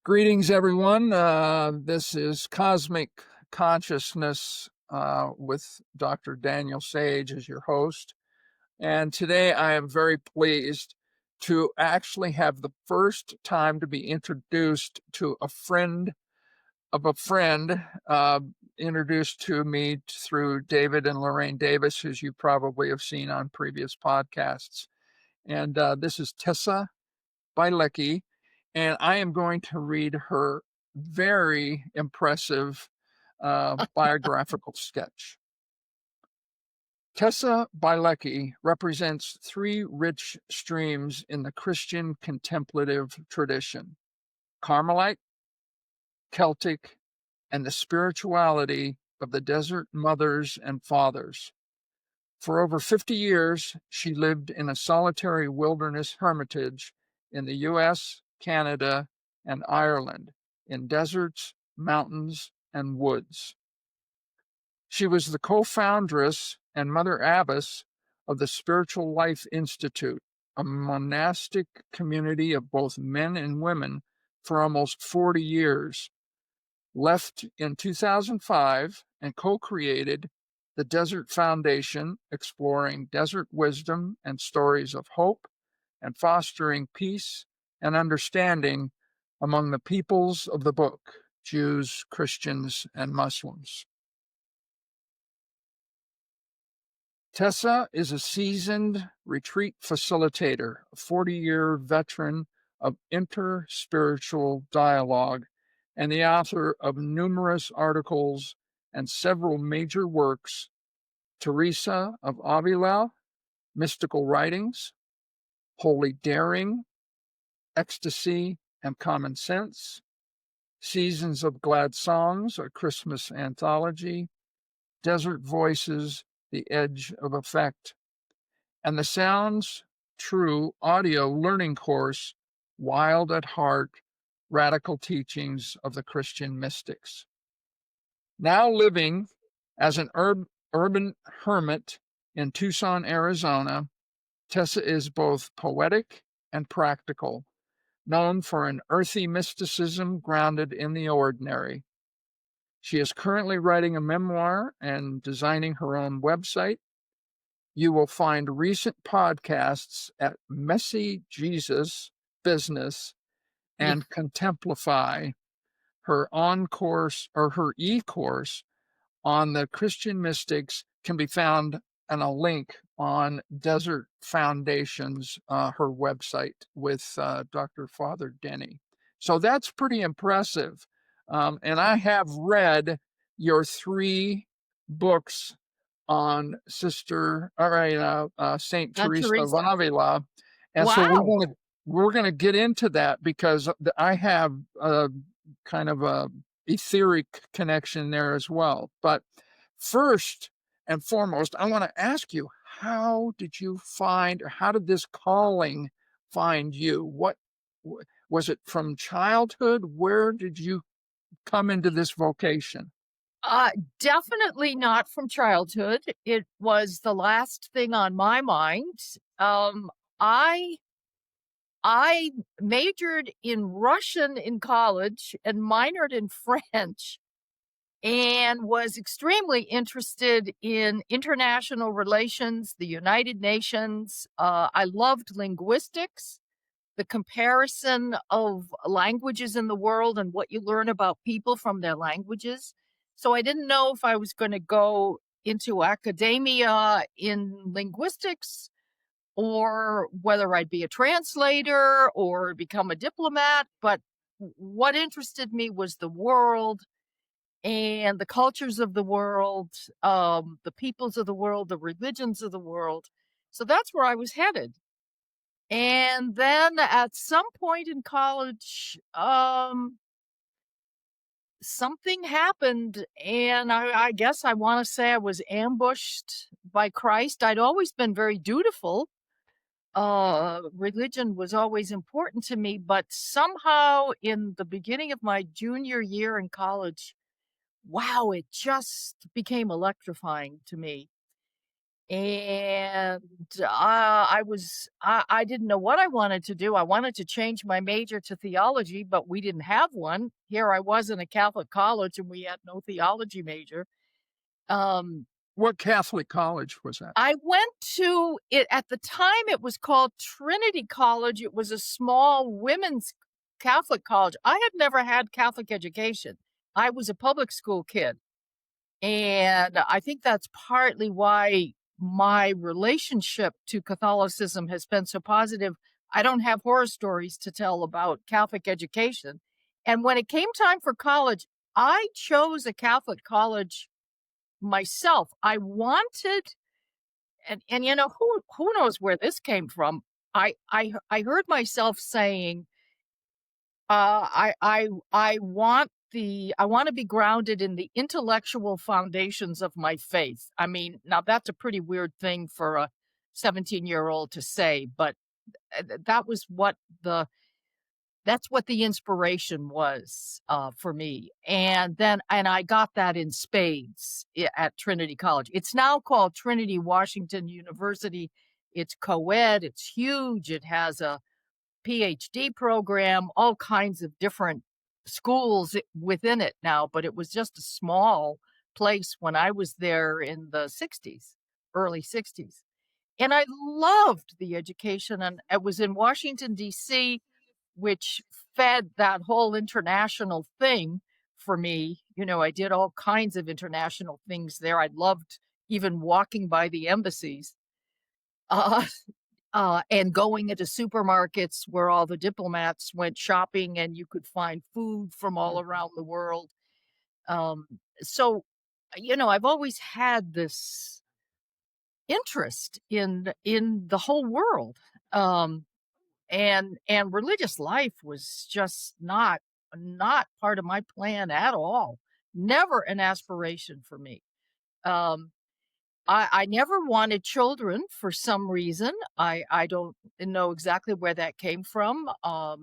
Greetings, everyone. This is Cosmic Consciousness with Dr. Daniel Sage as your host. And today I am very pleased to actually have the first time to be introduced to a friend of a friend, introduced to me through David and Lorraine Davis, who you probably have seen on previous podcasts. And this is Tessa Bielecki, and I am going to read her very impressive biographical sketch. Tessa Bielecki represents three rich streams in the Christian contemplative tradition: Carmelite, Celtic, and the spirituality of the desert mothers and fathers. For over 50 years, she lived in a solitary wilderness hermitage in the U.S., Canada, and Ireland, in deserts, mountains, and woods. She was the co-foundress and Mother Abbess of the Spiritual Life Institute, a monastic community of both men and women for almost 40 years, left in 2005 and co-created the Desert Foundation, exploring desert wisdom and stories of hope and fostering peace and understanding among the peoples of the book, Jews, Christians, and Muslims. Tessa is a seasoned retreat facilitator, a 40-year veteran of interspiritual dialogue, and the author of numerous articles and several major works: Teresa of Avila, Mystical Writings, Holy Daring, Ecstasy and Common Sense, Seasons of Glad Songs, a Christmas anthology, Desert Voices, The Edge of Effect, and the Sounds True audio learning course, Wild at Heart, Radical Teachings of the Christian Mystics. Now living as an urban hermit in Tucson, Arizona, Tessa is both poetic and practical, known for an earthy mysticism grounded in the ordinary. She is currently writing a memoir and designing her own website. You will find recent podcasts at Messy Jesus Business and Contemplify, her on-course or her e-course on the Christian mystics can be found and a link on Desert Foundation's her website with Dr. Father Denny. So that's pretty impressive. And I have read your three books on Saint Teresa of Teresa. Avila, and so Wow. we're gonna get into that because I have kind of a etheric connection there as well. But first and foremost, I want to ask you, how did you find, or how did this calling find you? What was it from childhood? Where did you come into this vocation? Definitely not from childhood. It was the last thing on my mind. I I majored in Russian in college and minored in French, and was extremely interested in international relations, the United Nations. I loved linguistics, the comparison of languages in the world and what you learn about people from their languages. So I didn't know if I was going to go into academia in linguistics, or whether I'd be a translator or become a diplomat. But what interested me was the world and the cultures of the world, the peoples of the world, the religions of the world. So that's where I was headed. And then at some point in college, something happened, and I guess I want to say I was ambushed by Christ. I'd always been very dutiful. Religion was always important to me, but somehow in the beginning of my junior year in college, wow, it just became electrifying to me. And I didn't know what I wanted to do. I wanted to change my major to theology, but we didn't have one. Here I was in a Catholic college and we had no theology major. Um, What Catholic college was that? I went to it at the time. It was called Trinity College. It was a small women's Catholic college. I had never had Catholic education. I was a public school kid. And I think that's partly why my relationship to Catholicism has been so positive. I don't have horror stories to tell about Catholic education. And when it came time for college, I chose a Catholic college myself. I wanted, and you know, who knows where this came from. I heard myself saying, I want to be grounded in the intellectual foundations of my faith. I mean, now that's a pretty weird thing for a 17-year-old to say, but that was what that's what the inspiration was for me. And I got that in spades at Trinity College. It's now called Trinity Washington University. It's co-ed. It's huge. It has a PhD program, all kinds of different schools within it now, but it was just a small place when I was there in the 60s, early 60s. And I loved the education, and it was in Washington, D.C., which fed that whole international thing for me. You know, I did all kinds of international things there. I loved even walking by the embassies. Uh, and going into supermarkets where all the diplomats went shopping and you could find food from all around the world. Um, so, you know, I've always had this interest in the whole world. Um, and religious life was just not part of my plan at all. Never an aspiration for me. Um, I never wanted children for some reason. I don't know exactly where that came from. I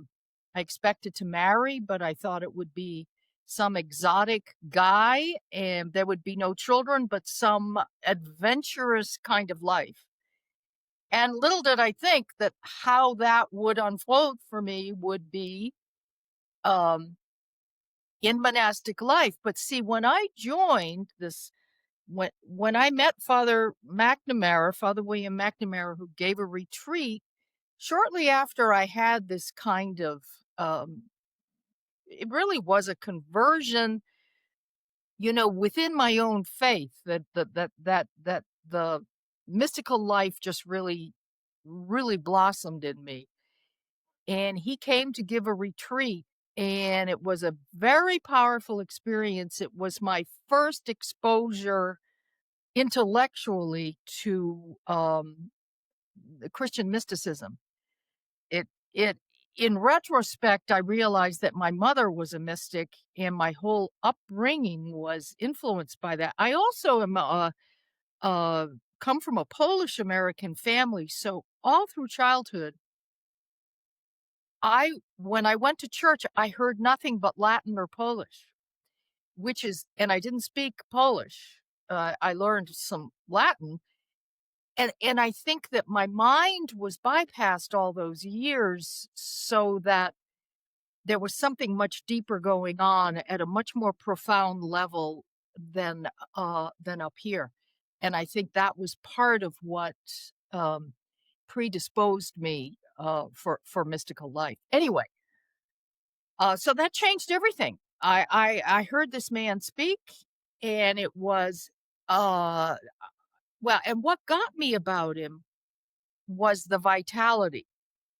expected to marry, but I thought it would be some exotic guy and there would be no children, but some adventurous kind of life. And little did I think that how that would unfold for me would be um, in monastic life. But see, when I joined this when I met Father McNamara, Father William McNamara, who gave a retreat shortly after I had this kind of, um, it really was a conversion, you know, within my own faith that the mystical life just really blossomed in me. And he came to give a retreat, and it was a very powerful experience. It was my first exposure intellectually to the Christian mysticism. It in retrospect, I realized that my mother was a mystic and my whole upbringing was influenced by that. I also am uh come from a Polish American family, so all through childhood, I when I went to church, I heard nothing but Latin or Polish, which is and I didn't speak Polish. I learned some Latin. And I think that my mind was bypassed all those years so that there was something much deeper going on at a much more profound level than up here. And I think that was part of what um, predisposed me for mystical life. Anyway, so that changed everything. I heard this man speak, and it was uh, well, and what got me about him was the vitality.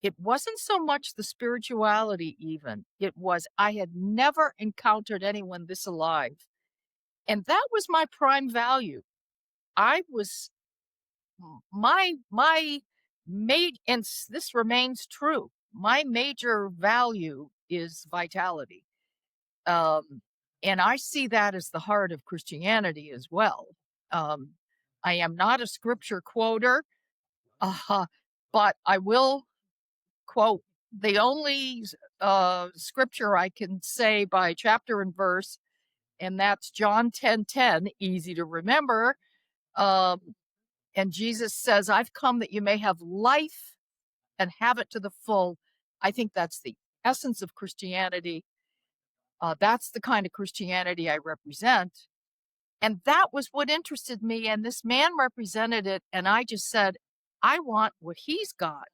It wasn't so much the spirituality even. It was I had never encountered anyone this alive. And that was my prime value. I was my this remains true. My major value is vitality. Um and I see that as the heart of Christianity as well. Um I am not a scripture quoter, uh, but I will quote the only scripture I can say by chapter and verse, and that's John 10:10, easy to remember. Um, And Jesus says, I've come that you may have life and have it to the full. I think that's the essence of Christianity. That's the kind of Christianity I represent. And that was what interested me. And this man represented it. And I just said, I want what he's got.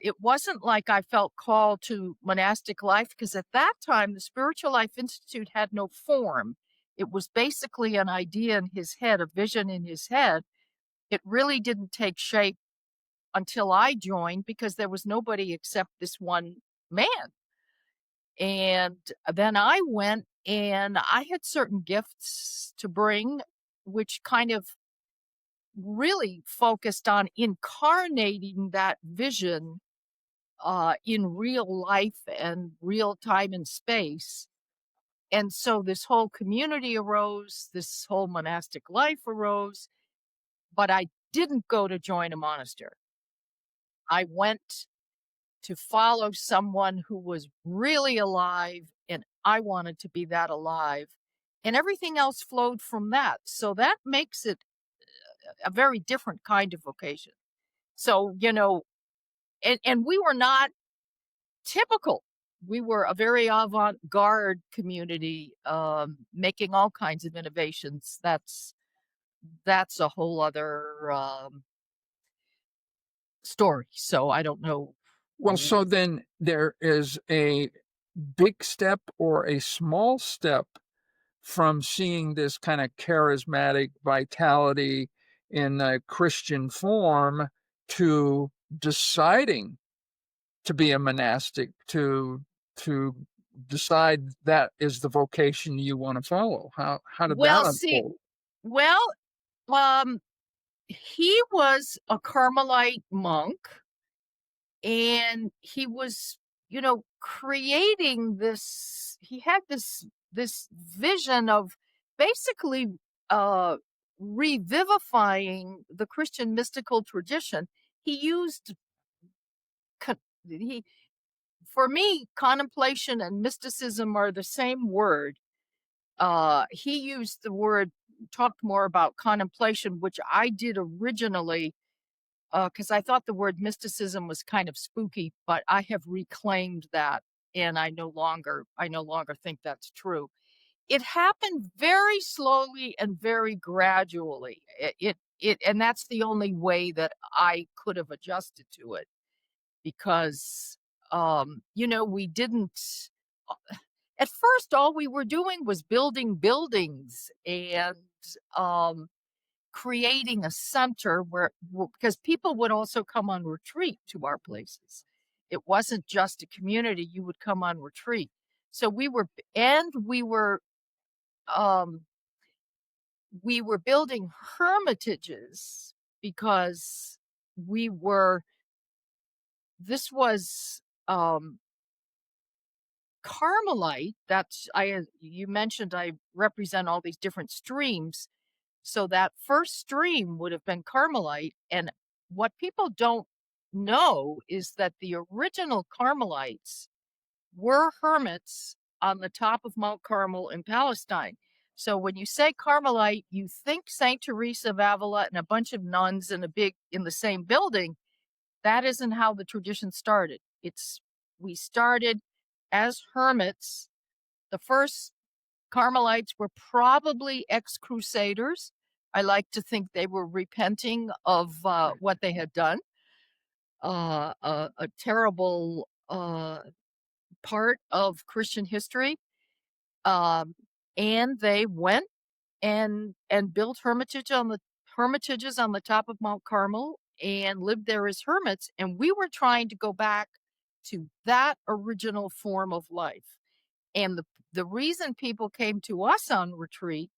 It wasn't like I felt called to monastic life because at that time, the Spiritual Life Institute had no form. It was basically an idea in his head, a vision in his head. It really didn't take shape until I joined because there was nobody except this one man. And then I went and I had certain gifts to bring, which kind of really focused on incarnating that vision in real life and real time and space. And so this whole community arose, this whole monastic life arose, but I didn't go to join a monastery. I went to follow someone who was really alive, and I wanted to be that alive. And everything else flowed from that. So that makes it a very different kind of vocation. So, and we were not typical. We were a very avant-garde community, making all kinds of innovations. That's a whole other story. So I don't know. Well, so then there is a big step or a small step from seeing this kind of charismatic vitality in a Christian form to deciding to be a monastic, to decide that is the vocation you want to follow. How did that Well, see, unfold? well, um, he was a Carmelite monk and he was, creating this, he had this vision of basically uh revivifying the Christian mystical tradition. He used he for me, contemplation and mysticism are the same word. He used the word, talked more about contemplation, which I did originally because I thought the word mysticism was kind of spooky, but I have reclaimed that, and I no longer think that's true. It happened very slowly and very gradually. And that's the only way that I could have adjusted to it because, we didn't. uh, At first, all we were doing was building buildings and um, creating a center because people would also come on retreat to our places. It wasn't just a community, you would come on retreat. So um we were building hermitages because we were this was Carmelite. That's I You mentioned I represent all these different streams. So that first stream would have been Carmelite. And what people don't know is that the original Carmelites were hermits on the top of Mount Carmel in Palestine. So when you say Carmelite, you think Saint Teresa of Avila and a bunch of nuns in the same building. That isn't how the tradition started. We started as hermits. The first Carmelites were probably ex-Crusaders. I like to think they were repenting of what they had done, a terrible part of Christian history. Um, and they went and built hermitages on the top of Mount Carmel and lived there as hermits. And we were trying to go back to that original form of life. And the reason people came to us on retreat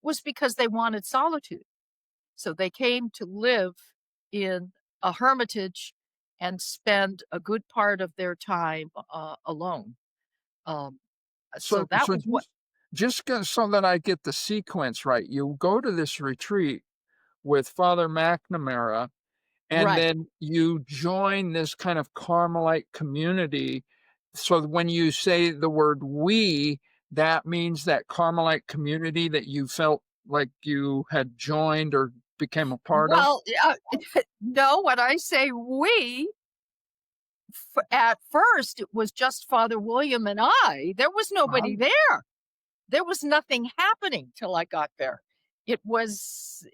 was because they wanted solitude. So they came to live in a hermitage and spend a good part of their time alone. Um, so So that so was what. so that I get the sequence right, you go to this retreat with Father McNamara, and Right. then you join this kind of Carmelite community. So when you say the word "we," that means that Carmelite community that you felt like you had joined or became a part of? Well, no, when I say we, at first, it was just Father William and I. There was Uh-huh. nobody there. There was nothing happening till I got there. It was,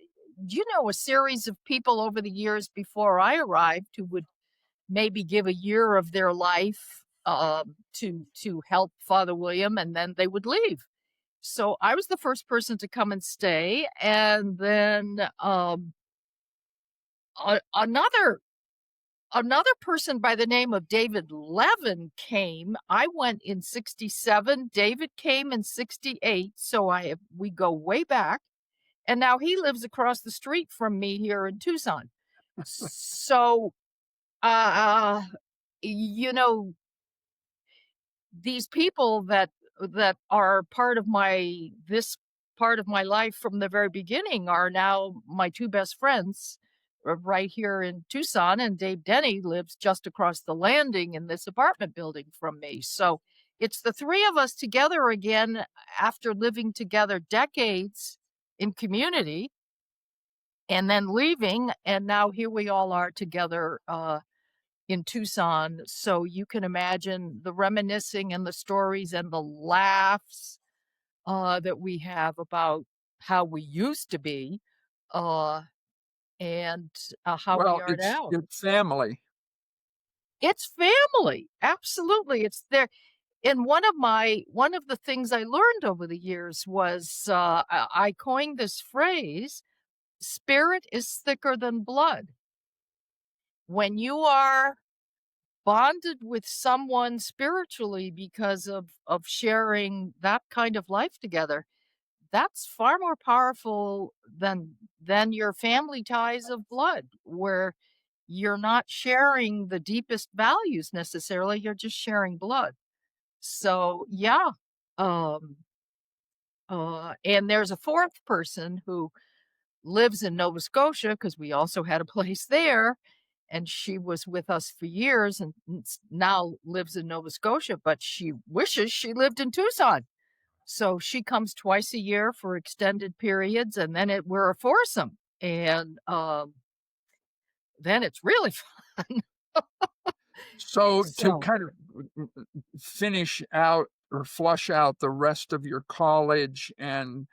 a series of people over the years before I arrived who would maybe give a year of their life to help Father William, and then they would leave. So I was the first person to come and stay, and then another person by the name of David Levin came. I went in 67. David came in 68. So we go way back. And now he lives across the street from me here in Tucson. So, uh, you know, these people that are part of this part of my life from the very beginning are now my two best friends right here in Tucson, and Dave Denny lives just across the landing in this apartment building from me. So it's the three of us together again after living together decades in community and then leaving, and now here we all are together in Tucson. So you can imagine the reminiscing and the stories and the laughs that we have about how we used to be uh, and how we Well, are it's now. it's family. It's family. Absolutely. It's there. And one of the things I learned over the years was I coined this phrase, spirit is thicker than blood. When you are bonded with someone spiritually because of sharing that kind of life together, that's far more powerful than your family ties of blood, where you're not sharing the deepest values necessarily, you're just sharing blood. So yeah. um and there's a fourth person who lives in Nova Scotia because we also had a place there, and she was with us for years and now lives in Nova Scotia, but she wishes she lived in Tucson. So she comes twice a year for extended periods, and then we're a foursome, and then it's really fun. So to So kind of finish out or flush out the rest of your college and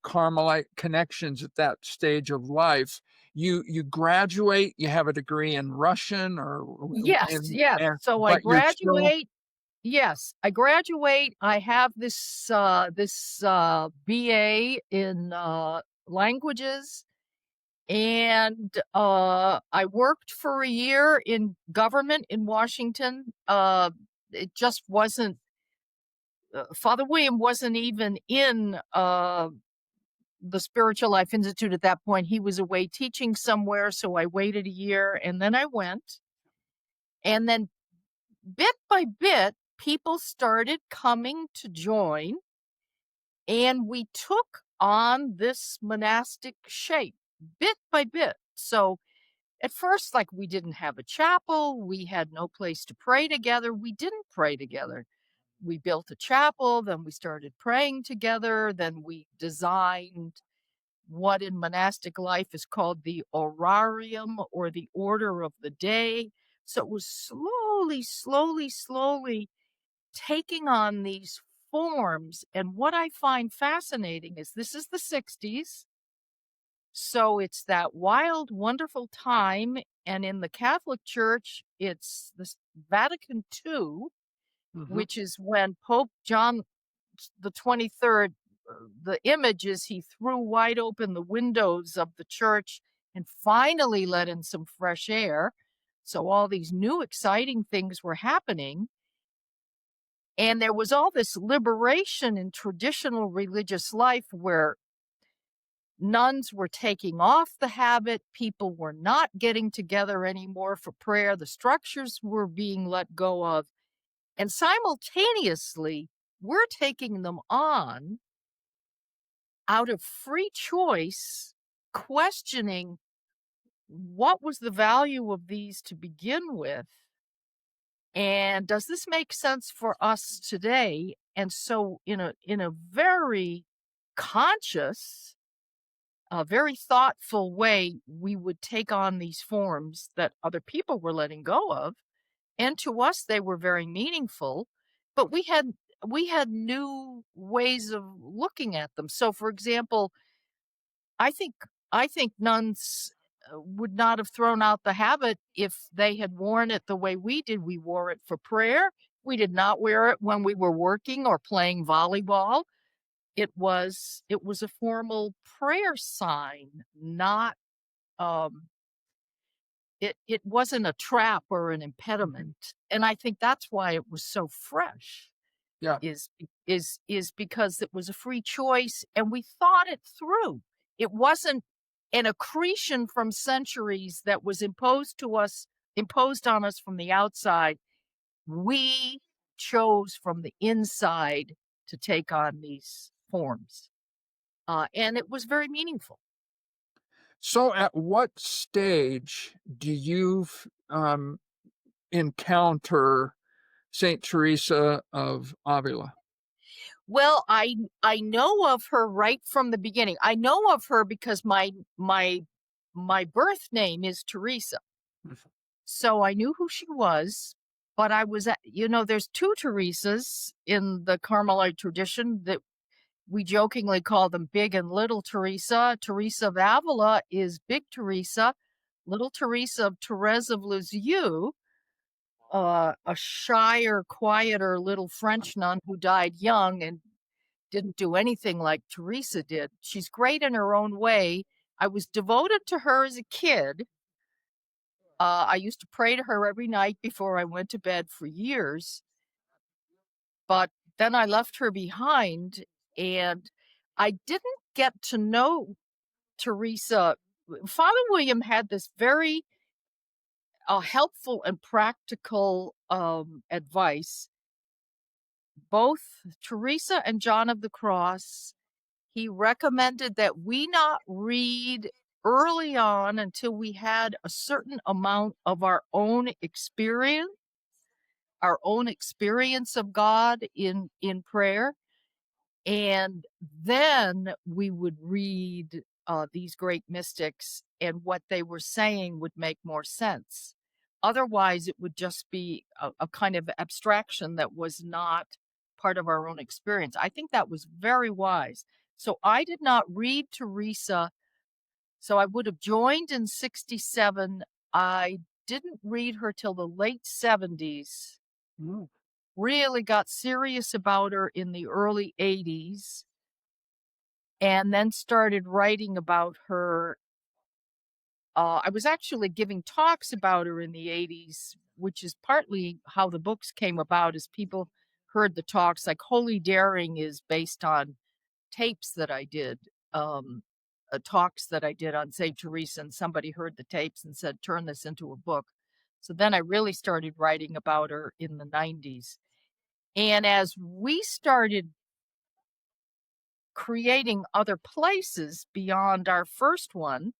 Carmelite connections at that stage of life, you graduate, you have a degree in Russian, or yes, yes. So I but you're still graduate. Yes, I graduate. I have this BA in languages, and I worked for a year in government in Washington. It just wasn't. Father William wasn't even in the Spiritual Life Institute at that point. He was away teaching somewhere, so I waited a year, and then I went. And then bit by bit, people started coming to join, and we took on this monastic shape bit by bit. So at first, like, we didn't have a chapel, we had no place to pray together. We didn't pray together. We built a chapel, then we started praying together, then we designed what in monastic life is called the orarium, or the order of the day. So it was slowly, slowly, slowly taking on these forms. And what I find fascinating is this is the 60s. So it's that wild, wonderful time. And in the Catholic Church, it's this Vatican II, mhm. which is when Pope John the 23rd, the image is he threw wide open the windows of the church and finally let in some fresh air. So all these new exciting things were happening. And there was all this liberation in traditional religious life where nuns were taking off the habit, people were not getting together anymore for prayer, the structures were being let go of, and simultaneously, we're taking them on out of free choice, questioning what was the value of these to begin with, and does this make sense for us today? And so in a very conscious a very thoughtful way, we would take on these forms that other people were letting go of, and to us they were very meaningful, but we had new ways of looking at them. So for example, I think I think nuns would not have thrown out the habit if they had worn it the way we did. We wore it for prayer. We did not wear it when we were working or playing volleyball. It was a formal prayer sign, not um it wasn't a trap or an Mhm. impediment. And I think that's why it was so fresh, Yeah. is because it was a free choice and we thought it through. It wasn't an accretion from centuries that was imposed on us from the outside. We chose from the inside to take on these forms. And it was very meaningful. So, at what stage do you encounter Saint Teresa of Avila? Well, I know of her right from the beginning. I know of her because my birth name is Teresa. So I knew who she was, but there's two Teresas in the Carmelite tradition that we jokingly call them Big and Little Teresa. Teresa of Avila is Big Teresa. Little Teresa of Teresa of Lisieux, a shyer, quieter little French nun who died young and didn't do anything like Teresa did. She's great in her own way. I was devoted to her as a kid. I used to pray to her every night before I went to bed for years, but then I left her behind and I didn't get to know Teresa. Father William had this very helpful and practical advice. Both Teresa and John of the Cross, he recommended that we not read early on until we had a certain amount of our own experience of God in prayer, and then we would read these great mystics, and what they were saying would make more sense. Otherwise, it would just be a kind of abstraction that was not part of our own experience. I think that was very wise. So I did not read Teresa. So I would have joined in 67. I didn't read her till the late 70s. Mm. Really got serious about her in the early 80s, and then started writing about her. I was actually giving talks about her in the 80s, which is partly how the books came about, as people heard the talks. Like Holy Daring is based on tapes that I did, talks that I did on St. Teresa, and somebody heard the tapes and said, turn this into a book. So then I really started writing about her in the 90s. And as we started creating other places beyond our first one,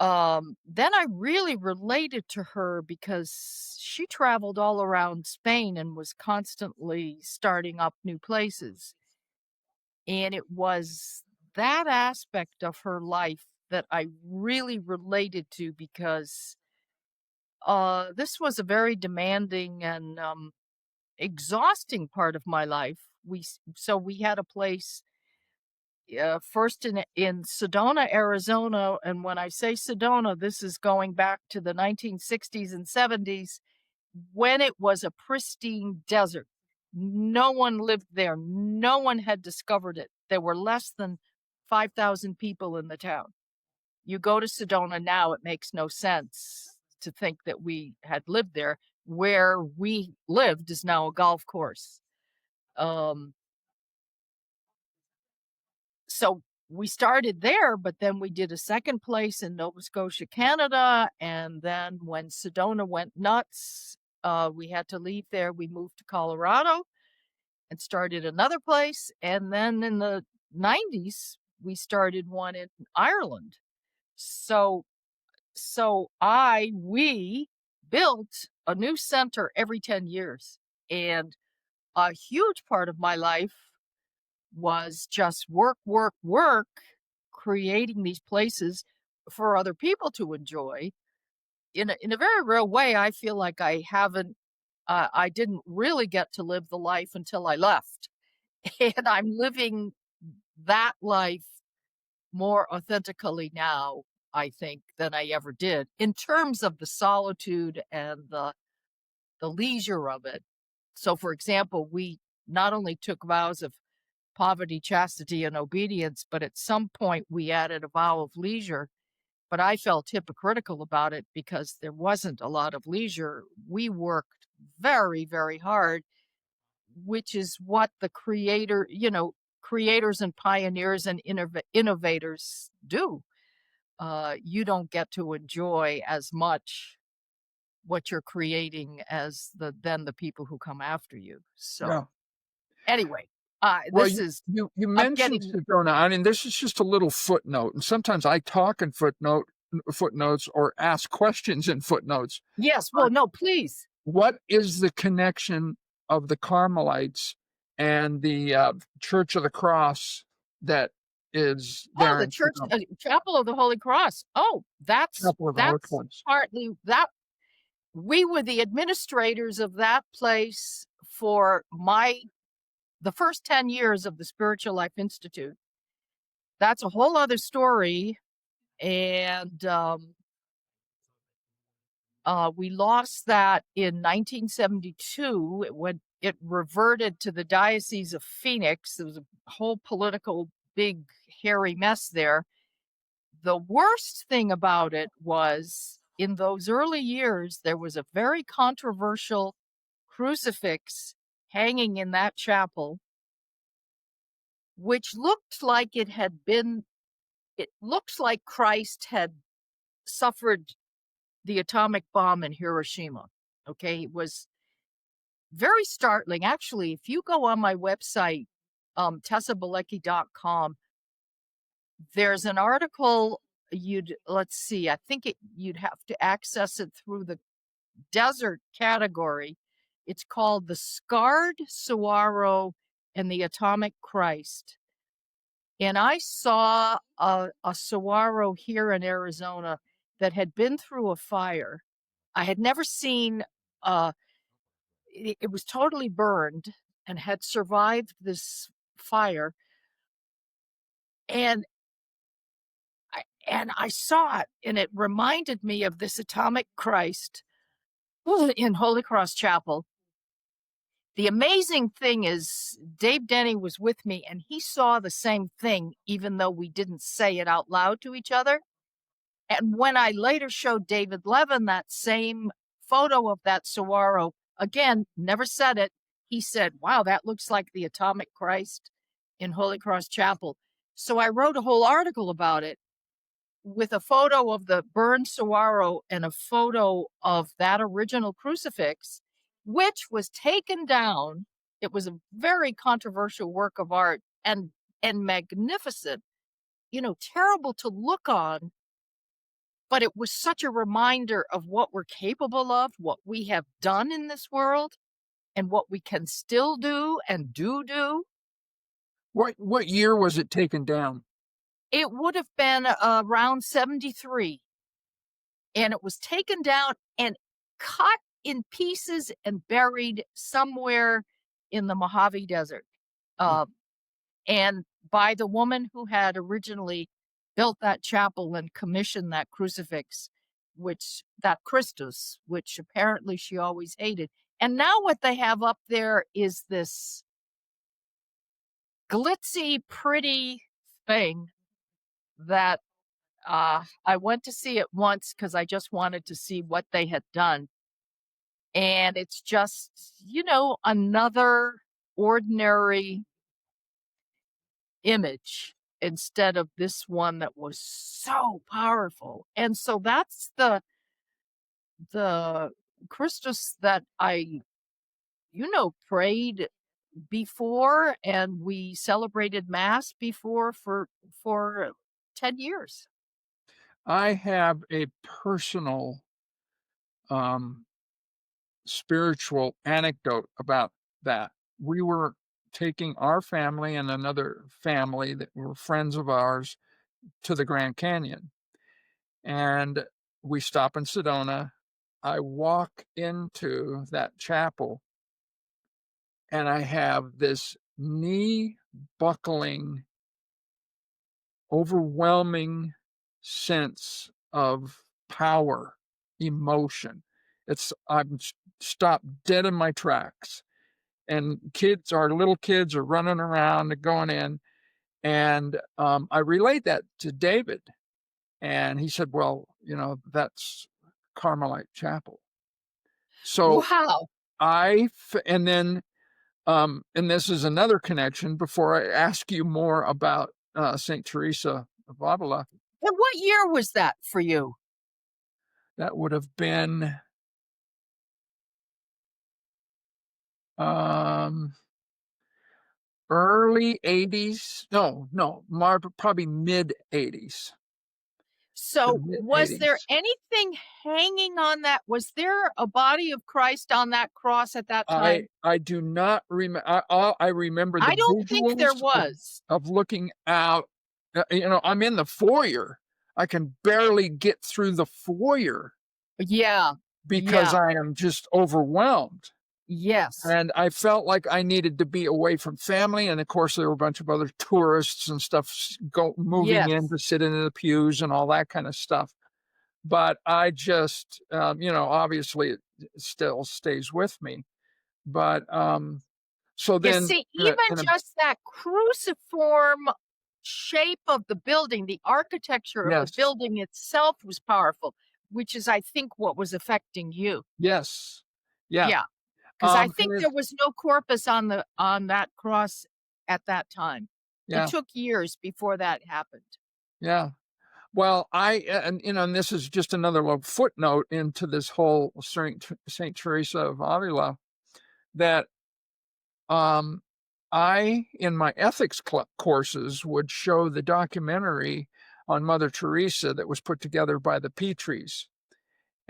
then I really related to her because she traveled all around Spain and was constantly starting up new places. And it was that aspect of her life that I really related to because this was a very demanding and exhausting part of my life. So we had a place first in Sedona, Arizona, and when I say Sedona, this is going back to the 1960s and 70s when it was a pristine desert. No one lived there. No one had discovered it. There were less than 5,000 people in the town. You go to Sedona now, it makes no sense to think that we had lived there. Where we lived is now a golf course. Um, so we started there, but then we did a second place in Nova Scotia, Canada. And then when Sedona went nuts, we had to leave there. We moved to Colorado and started another place. And then in the 90s, we started one in Ireland. So, we built a new center every 10 years. And a huge part of my life was just work, work, work, creating these places for other people to enjoy. In a very real way, I feel like I didn't really get to live the life until I left, and I'm living that life more authentically now, I think, than I ever did in terms of the solitude and the leisure of it. So, for example, we not only took vows of poverty, chastity, and obedience, but at some point we added a vow of leisure. But I felt hypocritical about it because there wasn't a lot of leisure. We worked very, very hard, which is what the creators and pioneers and innovators do. You don't get to enjoy as much what you're creating as the people who come after you. Yeah. So anyway, Well, this is you I'm mentioned getting Sedona. I mean, this is just a little footnote, and sometimes I talk in footnotes or ask questions in footnotes. yes. Well, But no, please. what is the connection of the Carmelites and the Church of the Cross that is Oh, there the in church, Sedona? Chapel of the Holy Cross. Oh, that's Chapel of the Holy that's Cross. partly that we were the administrators of that place for the first 10 years of the Spiritual Life Institute. That's a whole other story. And we lost that in 1972 when it reverted to the Diocese of Phoenix. There was a whole political big hairy mess there. The worst thing about it was in those early years, there was a very controversial crucifix hanging in that chapel, which looked like it looks like Christ had suffered the atomic bomb in Hiroshima. Okay. It was very startling. Actually, if you go on my website, tessabielecki.com, there's an article let's see, I think you'd have to access it through the desert category. It's called The Scarred Saguaro and the Atomic Christ. And I saw a saguaro here in Arizona that had been through a fire. I had never seen, it was totally burned and had survived this fire. And I saw it, and it reminded me of this atomic Christ in Holy Cross Chapel. The amazing thing is, Dave Denny was with me, and he saw the same thing, even though we didn't say it out loud to each other. And when I later showed David Levin that same photo of that saguaro, again, never said it, he said, "Wow, that looks like the atomic Christ in Holy Cross Chapel." So I wrote a whole article about it with a photo of the burned saguaro and a photo of that original crucifix, which was taken down. It was a very controversial work of art and magnificent, terrible to look on, but it was such a reminder of what we're capable of, what we have done in this world, and what we can still do and do. What year was it taken down? It would have been around 73, and it was taken down and cut in pieces and buried somewhere in the Mojave Desert. Mm. Uh, and by the woman who had originally built that chapel and commissioned that crucifix, that Christus, which apparently she always hated. And now what they have up there is this glitzy, pretty thing that I went to see it once because I just wanted to see what they had done. And it's just, another ordinary image instead of this one that was so powerful. And so that's the Christus that I, prayed before, and we celebrated mass before for 10 years. I have a personal um, spiritual anecdote about that. We were taking our family and another family that were friends of ours to the Grand Canyon. And we stop in Sedona. I walk into that chapel and I have this knee buckling, overwhelming sense of power, emotion. I'm stopped dead in my tracks. And our little kids are running around and going in. And I relayed that to David. And he said, well, that's Carmelite Chapel. So Wow. and then, and this is another connection before I ask you more about St. Teresa of Avila. And what year was that for you? That would have been early 80s. No, probably mid 80s. The So, mid was there 80s. anything hanging on that? Was there a body of Christ on that cross at that I time? I do not remember. I remember the I don't think there visuals was. of looking out. I'm in the foyer. I can barely get through the foyer Yeah. because Yeah. I am just overwhelmed. Yes. And I felt like I needed to be away from family. And of course, there were a bunch of other tourists and stuff moving in Yes. to sit in the pews and all that kind of stuff. But I just, obviously it still stays with me. But so You then, see, even just that cruciform shape of the building, the architecture of the yes, building itself was powerful, which is, I think, what was affecting you. yes, yeah, Yeah, because I and think there was no corpus on that cross at that time. It yeah, took years before that happened. yeah. Well, and this is just another little footnote into this whole Saint Teresa of Avila that um, I, in my ethics courses, would show the documentary on Mother Teresa that was put together by the Petries.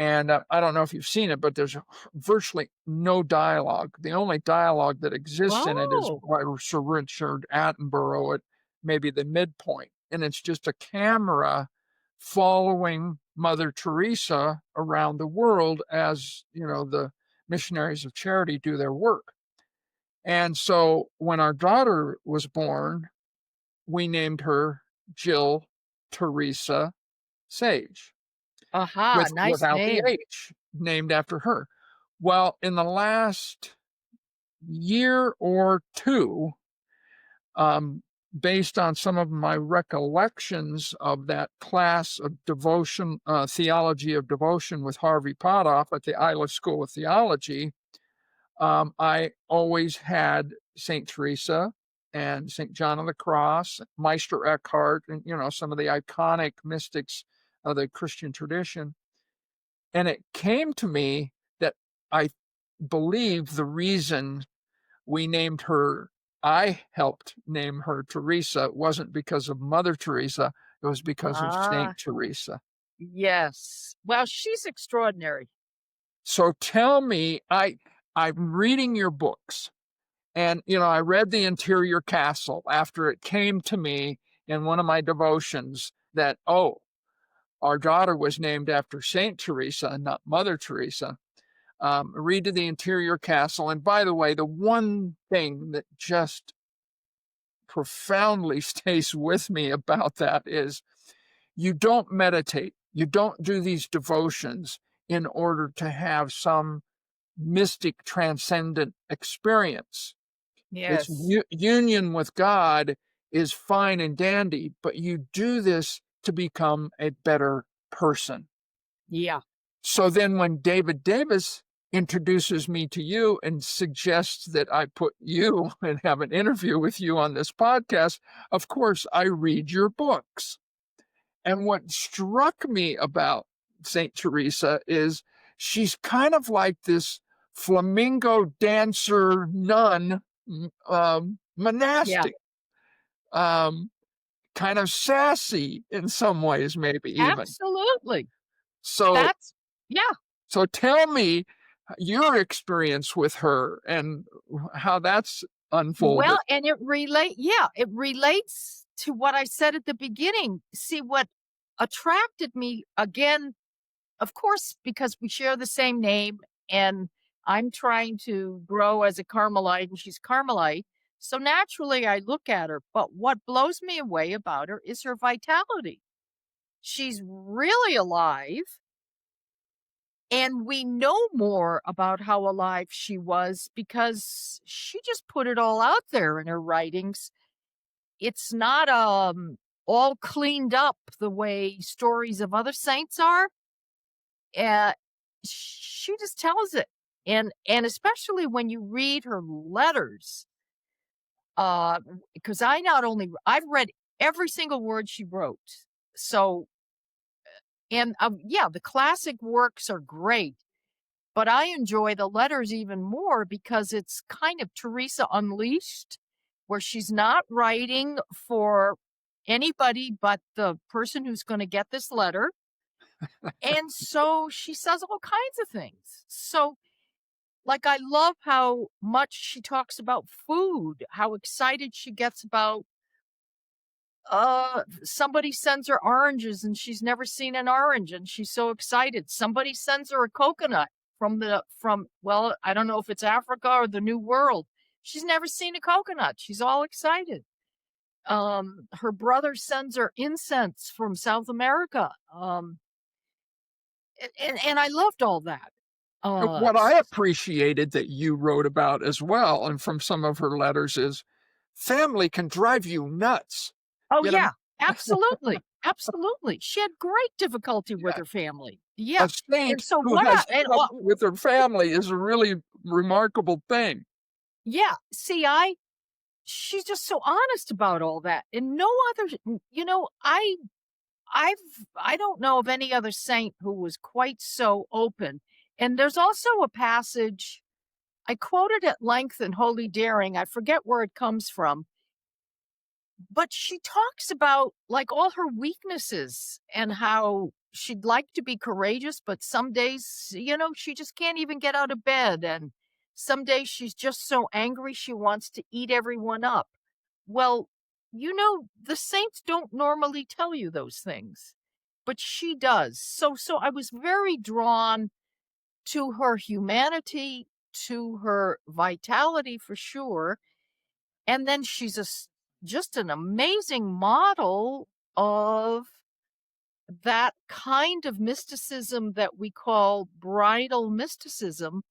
And I don't know if you've seen it, but there's virtually no dialogue. The only dialogue that exists in it is Oh, by Sir Richard Attenborough at maybe the midpoint. And it's just a camera following Mother Teresa around the world as, the missionaries of charity do their work. And so when our daughter was born, we named her Jill Teresa Sage aha, nice without the name. H, named after her. Well, in the last year or two, um, based on some of my recollections of that class of devotion, theology of devotion with Harvey Potthoff at the Isla School of Theology, I always had St. Teresa and St. John of the Cross, Meister Eckhart, and some of the iconic mystics of the Christian tradition. And it came to me that I believe the reason I helped name her Teresa wasn't because of Mother Teresa, it was because of Ah, Saint Teresa. yes. Well, she's extraordinary. So tell me, I'm reading your books, and I read The Interior Castle after it came to me in one of my devotions that, our daughter was named after Saint Teresa and not Mother Teresa. Read to The Interior Castle. And by the way, the one thing that just profoundly stays with me about that is you don't meditate, you don't do these devotions in order to have some mystic transcendent experience. It's Yes. union with God is fine and dandy, but you do this to become a better person. Yeah. So then when David Davis introduces me to you and suggests that I put you and have an interview with you on this podcast, of course, I read your books. And what struck me about St. Teresa is she's kind of like this flamingo dancer nun, Yeah. monastic, um, kind of sassy in some ways, maybe even. Absolutely. So That's yeah. So tell me your experience with her and how that's unfolded. Well, and it relates to what I said at the beginning. See, what attracted me again, of course, because we share the same name and I'm trying to grow as a Carmelite and she's Carmelite. So naturally I look at her, but what blows me away about her is her vitality. She's really alive. And we know more about how alive she was because she just put it all out there in her writings. It's not all cleaned up the way stories of other saints are. Uh, she just tells it. And especially when you read her letters, because I've read every single word she wrote. So and yeah, the classic works are great, but I enjoy the letters even more because it's kind of Teresa Unleashed, where she's not writing for anybody but the person who's going to get this letter. And so she says all kinds of things. So, like, I love how much she talks about food, how excited she gets about somebody sends her oranges and she's never seen an orange and she's so excited. Somebody sends her a coconut from well, I don't know if it's Africa or the New World. She's never seen a coconut. She's all excited. Her brother sends her incense from South America. And I loved all that. What I appreciated that you wrote about as well, and from some of her letters, is family can drive you nuts. Oh, You know, yeah, absolutely, absolutely. She had great difficulty with yeah, her family. Yeah, a and saint so who what has I and trouble with her family is a really remarkable thing. yeah, see, she's just so honest about all that, and no other I've I don't know of any other saint who was quite so open, and there's also a passage I quoted at length in Holy Daring, I forget where it comes from, but she talks about, like, all her weaknesses and how she'd like to be courageous, but some days, she just can't even get out of bed, and some days she's just so angry she wants to eat everyone up. Well, the saints don't normally tell you those things, but she does. So I was very drawn to her humanity, to her vitality for sure, and then she's just an amazing model of that kind of mysticism that we call bridal mysticism,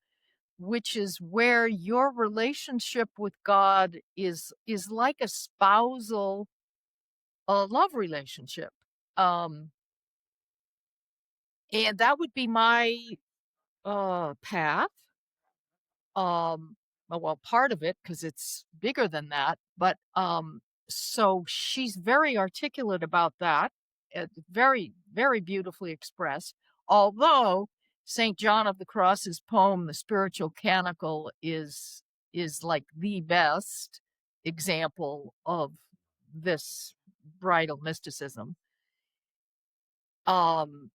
which is where your relationship with God is like a spousal love relationship. Um, and that would be my path. Um, well, part of it because it's bigger than that, but, so she's very articulate about that, very, very beautifully expressed, although Saint John of the Cross's poem, The Spiritual Canticle, is like the best example of this bridal mysticism. Um,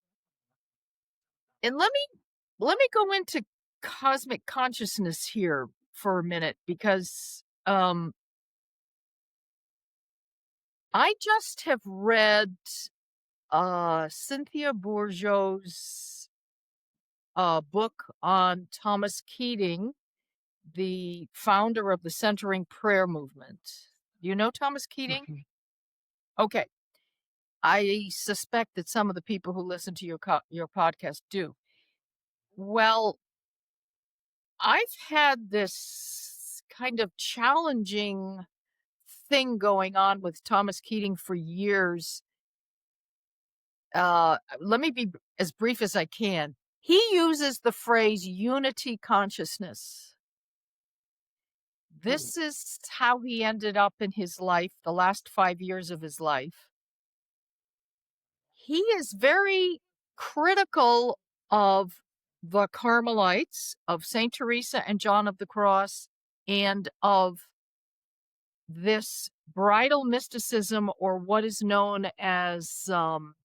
and let me go into cosmic consciousness here for a minute because I just have read Cynthia Bourgeois' book on Thomas Keating, the founder of the Centering Prayer Movement. Do you know Thomas Keating? Mhm. Okay. I suspect that some of the people who listen to your podcast do. Well, I've had this kind of challenging thing going on with Thomas Keating for years. Let me be as brief as I can. He uses the phrase unity consciousness. Mm. This is how he ended up in his life, the last 5 years of his life. He is very critical of the Carmelites, of St. Teresa and John of the Cross, and of this bridal mysticism, or what is known as um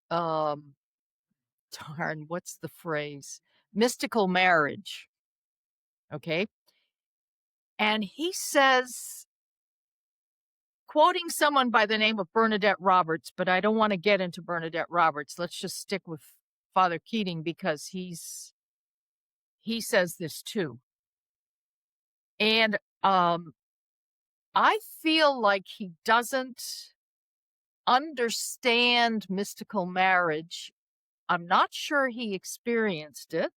darn, what's the phrase? Mystical marriage. Okay. And he says, quoting someone by the name of Bernadette Roberts, but I don't want to get into Bernadette Roberts. Let's just stick with Father Keating because he says this too. And I feel like he doesn't understand mystical marriage. I'm not sure he experienced it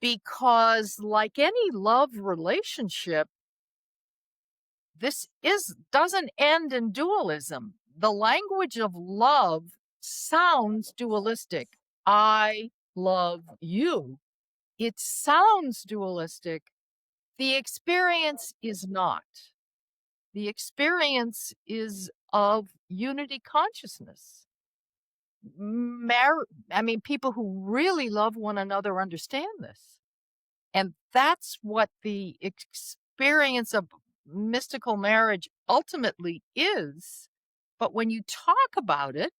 because, like any love relationship, this is doesn't end in dualism. The language of love sounds dualistic. I love you. It sounds dualistic. The experience is not. The experience is of unity consciousness. I mean, people who really love one another understand this. And that's what the experience of mystical marriage ultimately is. But when you talk about it,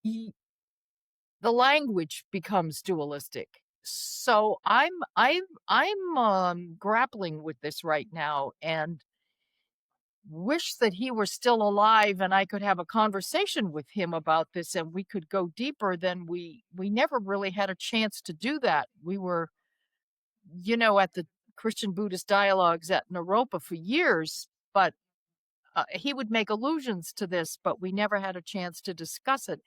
the language becomes dualistic. So I'm grappling with this right now and wish that he were still alive and I could have a conversation with him about this and we could go deeper. Than we never really had a chance to do that. We were, at the Christian Buddhist dialogues at Naropa for years, but he would make allusions to this, but we never had a chance to discuss it.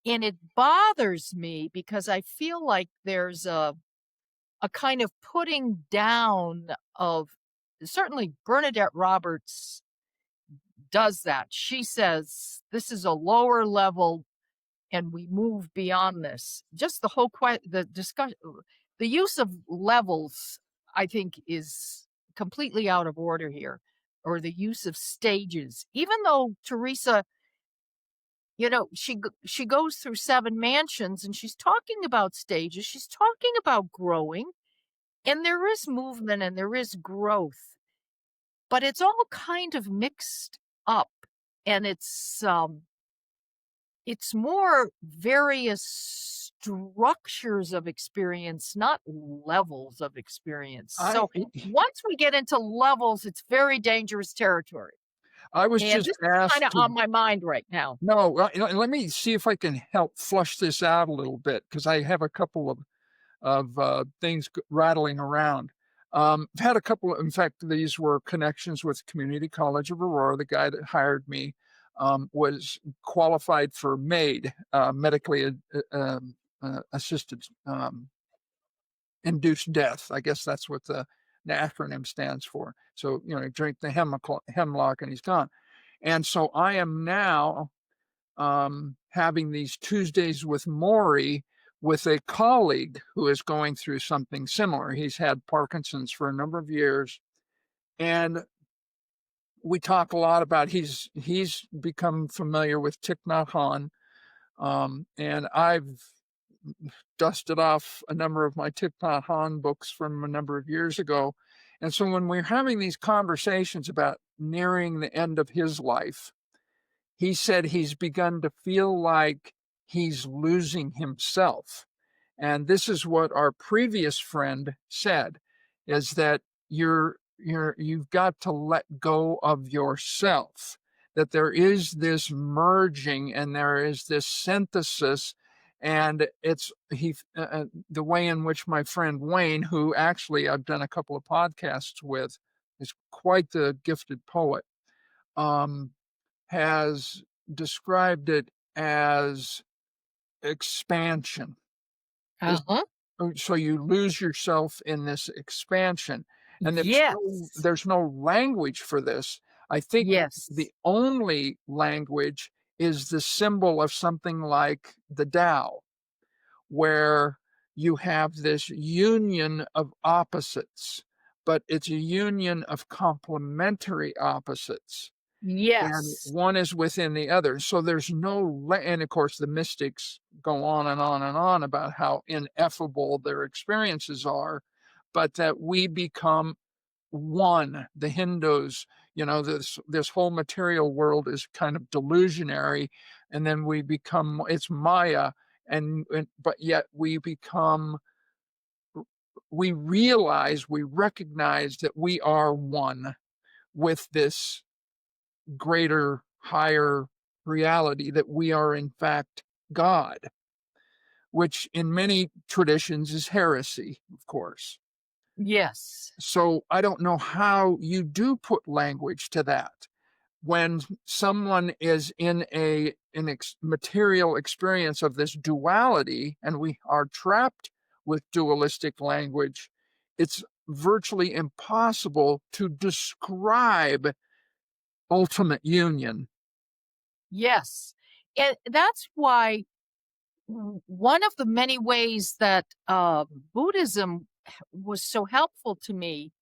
And it bothers me because I feel like there's a kind of putting down of, certainly Bernadette Roberts does that. She says this is a lower level and we move beyond this. Just the whole the discussion, the use of levels, I think, is completely out of order here, or the use of stages. Even though Teresa, she goes through 7 mansions and she's talking about stages, she's talking about growing, and there is movement and there is growth, but it's all kind of mixed up, and it's more various structures of experience, not levels of experience. I So once we get into levels, it's very dangerous territory. I was And just this is kind asked of to on my mind right now. no, let me see if I can help flush this out a little bit because I have a couple of things rattling around. I've had a couple. In fact, these were connections with Community College of Aurora. The guy that hired me was qualified for MAID, medically assisted induced death. I guess that's what the acronym stands for. So drink the hemlock, and he's gone. And so I am now having these Tuesdays with Maury with a colleague who is going through something similar. He's had Parkinson's for a number of years, and we talk a lot about he's become familiar with Thich Nhat Hanh, and I've dusted off a number of my Thich Nhat Hanh books from a number of years ago. And so when we're having these conversations about nearing the end of his life, he said he's begun to feel like he's losing himself. And this is what our previous friend said, is that you've got to let go of yourself, that there is this merging and there is this synthesis. And it's the way in which my friend Wayne, who actually I've done a couple of podcasts with, is quite the gifted poet, um, has described it as expansion. This, Uh-huh. so you lose yourself in this expansion, and Yes. there's no language for this. I think Yes. the only language is the symbol of something like the Tao, where you have this union of opposites, but it's a union of complementary opposites, and Yes. one is within the other. So there's no, and of course, the mystics go on and on and on about how ineffable their experiences are, but that we become one. The Hindus, this whole material world is kind of delusionary, and then we become, it's Maya, but yet we become we realize, we recognize that we are one with this greater, higher reality, that we are in fact God, which in many traditions is heresy, of course. Yes. So I don't know how you do put language to that when someone is in material experience of this duality, and we are trapped with dualistic language. It's virtually impossible to describe ultimate union. Yes. And that's why one of the many ways that Buddhism was so helpful to me,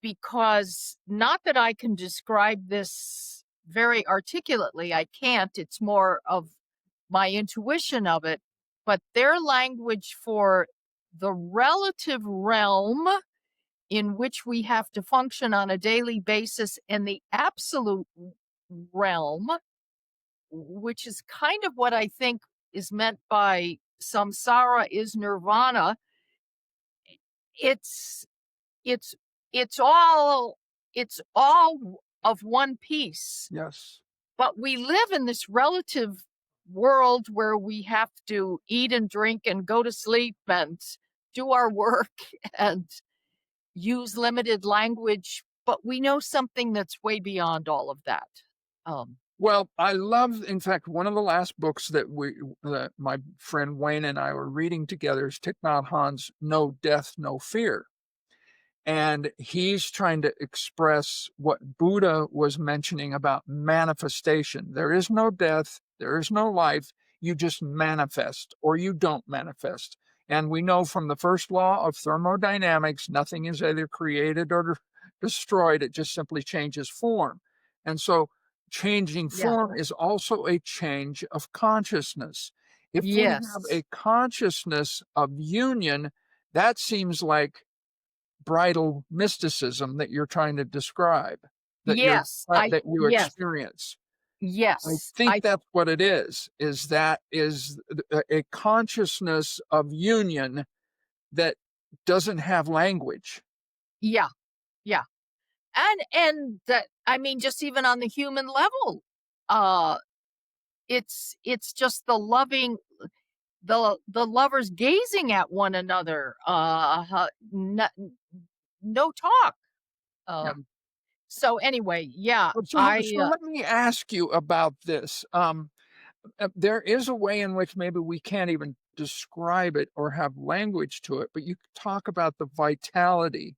because not that I can describe this very articulately, I can't, it's more of my intuition of it, but their language for the relative realm in which we have to function on a daily basis and the absolute realm, which is kind of what I think is meant by samsara is nirvana. It's it's it's all it's all of one piece. Yes. But we live in this relative world where we have to eat and drink and go to sleep and do our work and use limited language, but we know something that's way beyond all of that. Um, Well, I love, in fact, one of the last books that my friend Wayne and I were reading together is Thich Nhat Hanh's No Death, No Fear. And he's trying to express what Buddha was mentioning about manifestation. There is no death, there is no life. You just manifest or you don't manifest. And we know from the first law of thermodynamics, nothing is either created or destroyed, it just simply changes form. And so, changing yeah. form is also a change of consciousness. If we have Yes. a consciousness of union, that seems like bridal mysticism that you're trying to describe, Yes. that you Yes. experience. I Yes. think that's what it is that is a consciousness of union that doesn't have language. Yeah. Yeah. And that, I mean, just even on the human level, uh, it's just the loving, the lovers gazing at one another, no talk. Yeah. Um, so anyway, yeah, So let me ask you about this. There is a way in which maybe we can't even describe it or have language to it, but you talk about the vitality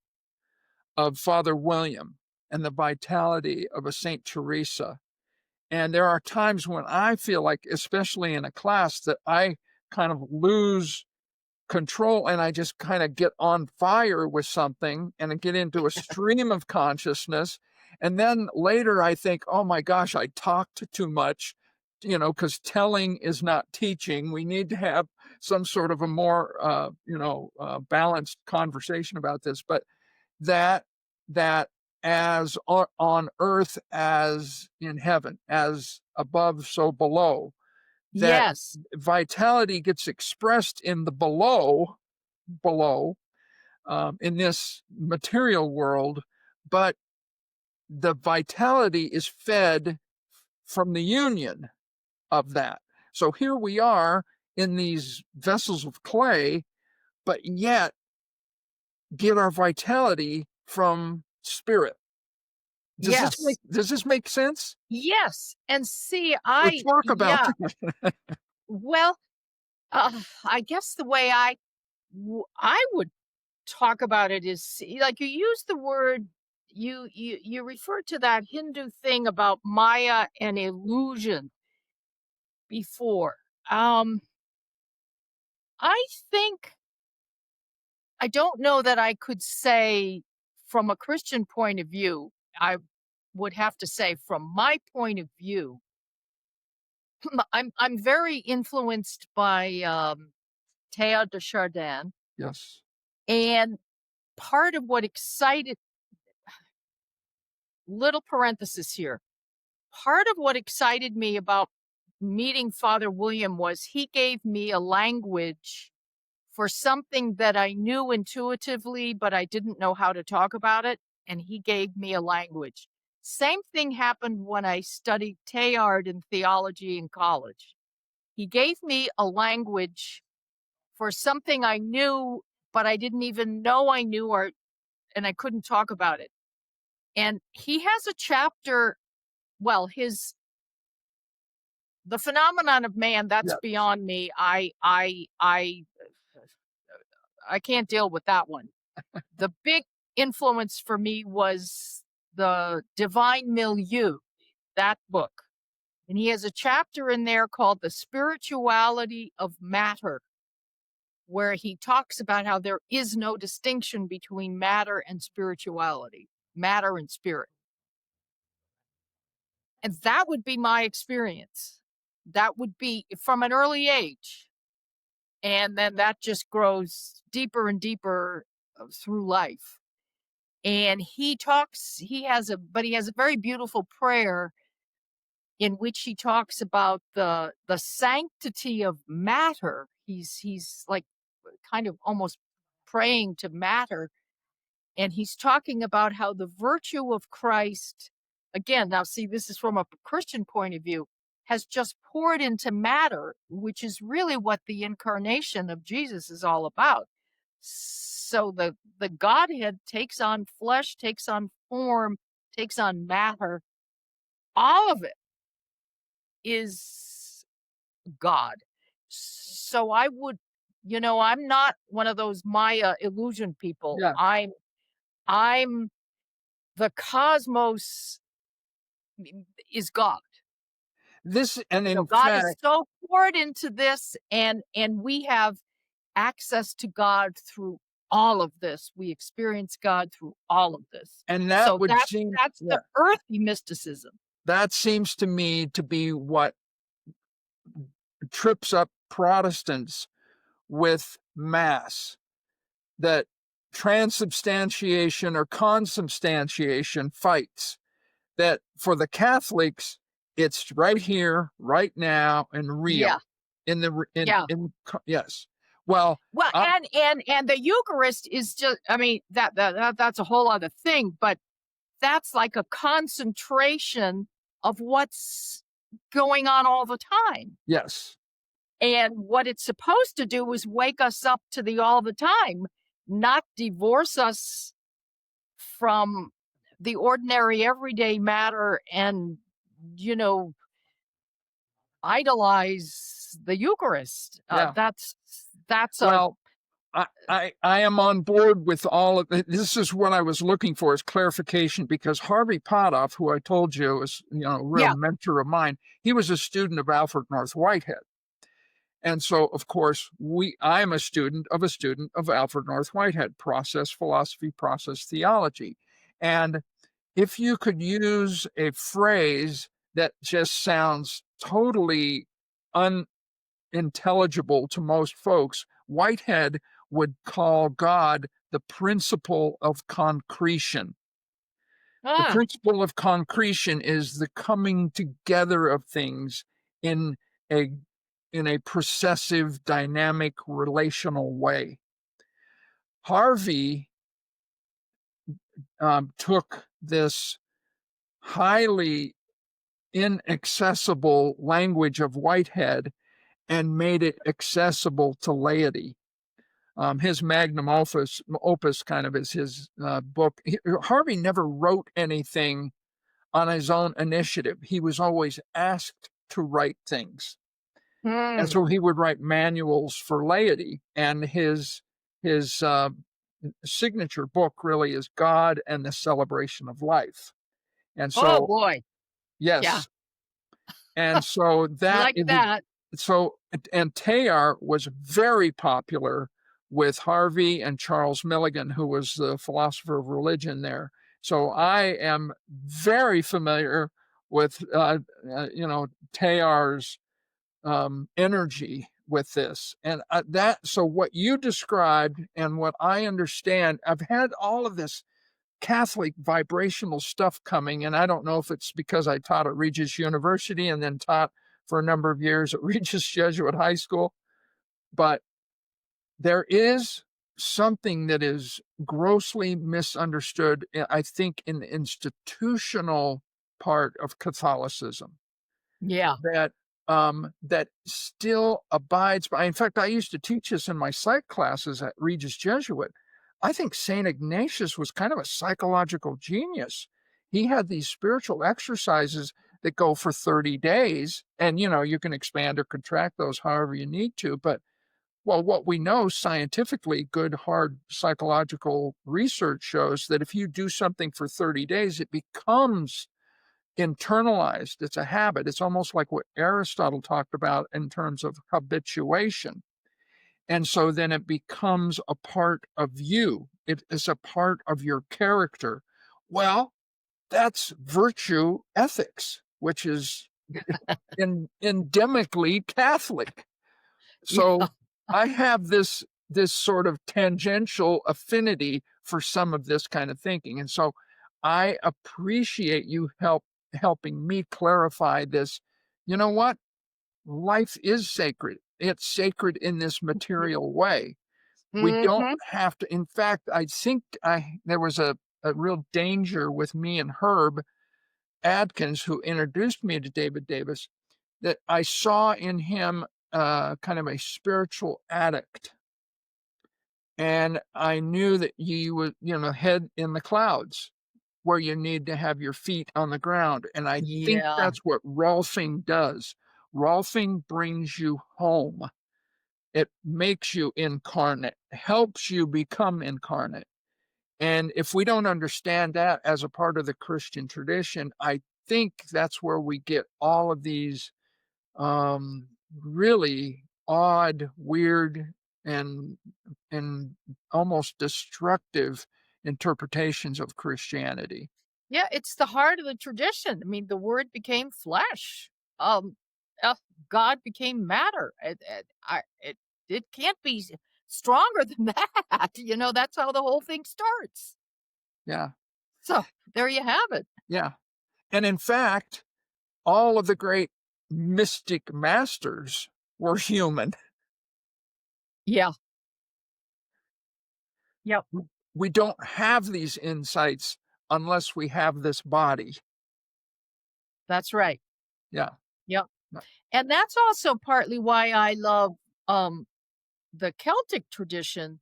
of Father William and the vitality of a Saint Teresa. And there are times when I feel like, especially in a class, that I kind of lose control and I just kind of get on fire with something and I get into a stream of consciousness. And then later I think, oh my gosh, I talked too much, because telling is not teaching. We need to have some sort of a more, balanced conversation about this. But that that as on earth as in heaven, as above so below, that yes, vitality gets expressed in the below, in this material world, but the vitality is fed from the union of that. So here we are in these vessels of clay, but yet get our vitality from spirit. yes, Does this make sense? yes. And see, Or talk about yeah, that. well, I guess the way I would talk about it is like you use the word, you refer to that Hindu thing about Maya and illusion before. Um, I think I don't know that I could say from a Christian point of view. I would have to say from my point of view, I'm very influenced by Teilhard de Chardin, Yes. and part of what excited, little parenthesis here, part of what excited me about meeting Father William was he gave me a language for something that I knew intuitively, but I didn't know how to talk about it, and he gave me a language. Same thing happened when I studied Teilhard in theology in college. He gave me a language for something I knew, but I didn't even know I knew, and I couldn't talk about it. And he has a chapter, well, the phenomenon of man, that's Yes. beyond me. I can't deal with that one. The big influence for me was the Divine Milieu, that book. And he has a chapter in there called The Spirituality of Matter, where he talks about how there is no distinction between matter and spirituality, matter and spirit. And that would be my experience. That would be from an early age. And then that just grows deeper and deeper through life. And he has a very beautiful prayer in which he talks about the sanctity of matter. He's like kind of almost praying to matter, and he's talking about how the virtue of Christ, again, now see, this is from a Christian point of view, has just poured into matter, which is really what the incarnation of Jesus is all about. So the Godhead takes on flesh, takes on form, takes on matter. All of it is God. So I would, I'm not one of those Maya illusion people. Yeah. I'm the cosmos is God. This, and So in God is fact, so poured into this, and we have access to God through all of this. We experience God through all of this. and that So would seem, that's yeah, the earthy mysticism. that seems to me to be what trips up Protestants with Mass, that transubstantiation or consubstantiation fights. That for the Catholics, it's right here, right now, and Yeah, real. yeah. Yes. Well, Well, I, and the Eucharist is just, I mean, that's a whole other thing, but that's like a concentration of what's going on all the time. yes, And what it's supposed to do is wake us up to the all the time, not divorce us from the ordinary everyday matter and, you know, idolize the Eucharist. yeah. That's a Well, I am on board with all of it. This is what I was looking for, is clarification, because Harvey Potoff, who I told you is, a real yeah. mentor of mine, he was a student of Alfred North Whitehead. And so, of course, I'm a student of Alfred North Whitehead, process philosophy, process theology. And if you could use a phrase that just sounds totally unintelligible to most folks, Whitehead would call God the principle of concretion. The Ah, principle of concretion is the coming together of things in a processive, dynamic, relational way. Harvey took this highly inaccessible language of Whitehead and made it accessible to laity. His magnum opus kind of is his book. Harvey never wrote anything on his own initiative. He was always asked to write things. And hmm. so he would write manuals for laity. And his signature book really is God and the Celebration of Life. And Oh so, boy. Yeah. yes. And so I like that. and Teilhard was very popular with Harvey and Charles Milligan, who was the philosopher of religion there. So I am very familiar with, Teilhard's energy with this. And so what you described and what I understand, I've had all of this Catholic vibrational stuff coming. And I don't know if it's because I taught at Regis University and then taught for a number of years at Regis Jesuit High School, but There is something that is grossly misunderstood, I think, in the institutional part of Catholicism Yeah. that that still abides by. In fact, I used to teach this in my psych classes at Regis Jesuit. I think Saint Ignatius was kind of a psychological genius. He had these spiritual exercises that go for 30 days, and you can expand or contract those however you need to. But well, what we know scientifically, good, hard psychological research shows that if you do something for 30 days, it becomes internalized. It's a habit. It's almost like what Aristotle talked about in terms of habituation. And so then it becomes a part of you, it is a part of your character. Well, that's virtue ethics, which is endemically Catholic. Yeah. So I have this sort of tangential affinity for some of this kind of thinking. And so I appreciate you helping me clarify this. You know what? Life is sacred. It's sacred in this material way. We don't Mhm. have to. In fact, I think there was a real danger with me and Herb Adkins, who introduced me to David Davis, that I saw in him kind of a spiritual addict. And I knew that you would, head in the clouds where you need to have your feet on the ground. And I think Yeah. that's what Rolfing does. Rolfing brings you home. It makes you incarnate, helps you become incarnate. And if we don't understand that as a part of the Christian tradition, I think that's where we get all of these um, really odd, weird, and and almost destructive interpretations of Christianity. Yeah, it's the heart of the tradition. I mean, the word became flesh. Um, uh, God became matter. It can't be stronger than that. That's how the whole thing starts. Yeah, So there you have it. yeah. And in fact, all of the great mystic masters were human. Yeah. Yep. We don't have these insights unless we have this body. That's right. Yeah. Yep. And that's also partly why I love um the Celtic tradition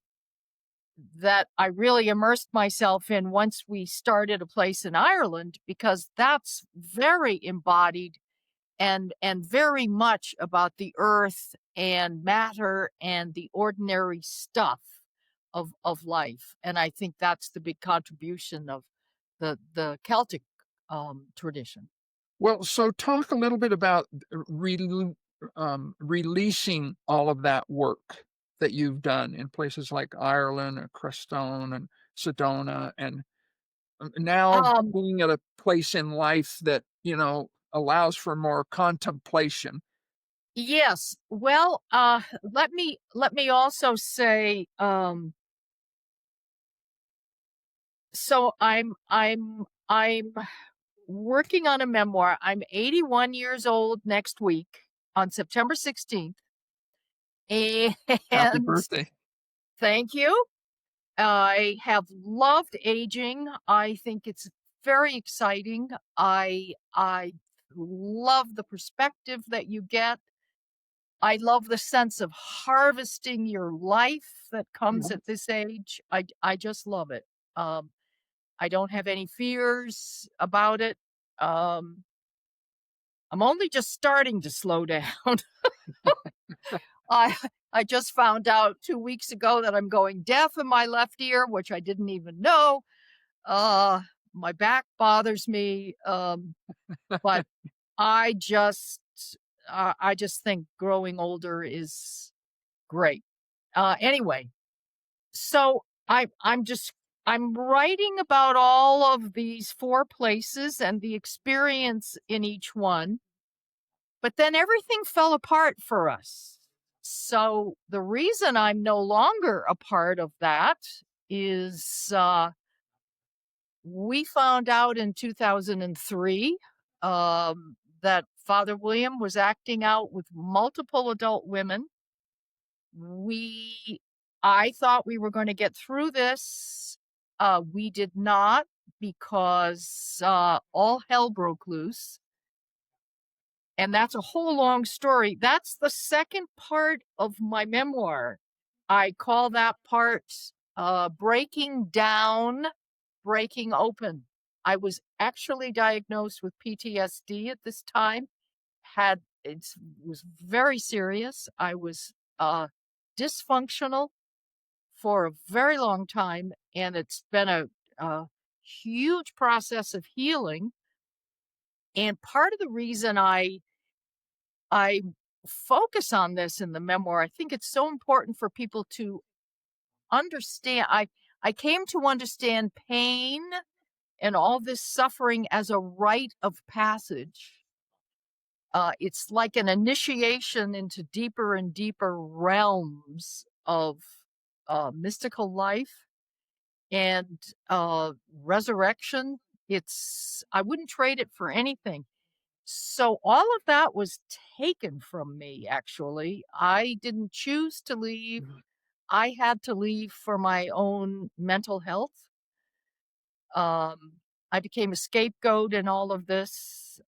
that I really immersed myself in once we started a place in Ireland, because that's very embodied and very much about the earth and matter and the ordinary stuff of life. And I think that's the big contribution of the Celtic tradition. Well, so talk a little bit about releasing all of that work that you've done in places like Ireland and Crestone and Sedona, and now Um, being at a place in life that allows for more contemplation. yes. Well, let me also say, so I'm working on a memoir. I'm 81 years old next week on September 16th. Happy And birthday! thank you. I have loved aging. I think it's very exciting. I love the perspective that you get. I love the sense of harvesting your life that comes Yeah. at this age. I just love it. Um, I don't have any fears about it. Um, I'm only just starting to slow down. I I just found out 2 weeks ago that I'm going deaf in my left ear, which I didn't even know. Uh, my back bothers me, but I just I just think growing older is great. Anyway, so I'm writing about all of these 4 places and the experience in each one. But then everything fell apart for us. So the reason I'm no longer a part of that is we found out in 2003 that Father William was acting out with multiple adult women. We I thought we were going to get through this. We did not, because all hell broke loose. And that's a whole long story. That's the second part of my memoir. I call that part Breaking Down, Breaking Open. I was actually diagnosed with PTSD at this time. It was very serious. I was dysfunctional for a very long time, and it's been a huge process of healing. And part of the reason I focus on this in the memoir, I think it's so important for people to understand. I came to understand pain and all this suffering as a rite of passage. It's like an initiation into deeper and deeper realms of mystical life and resurrection. I wouldn't trade it for anything. So all of that was taken from me, actually. I didn't choose to leave. Mhm. I had to leave for my own mental health. Um, I became a scapegoat in all of this.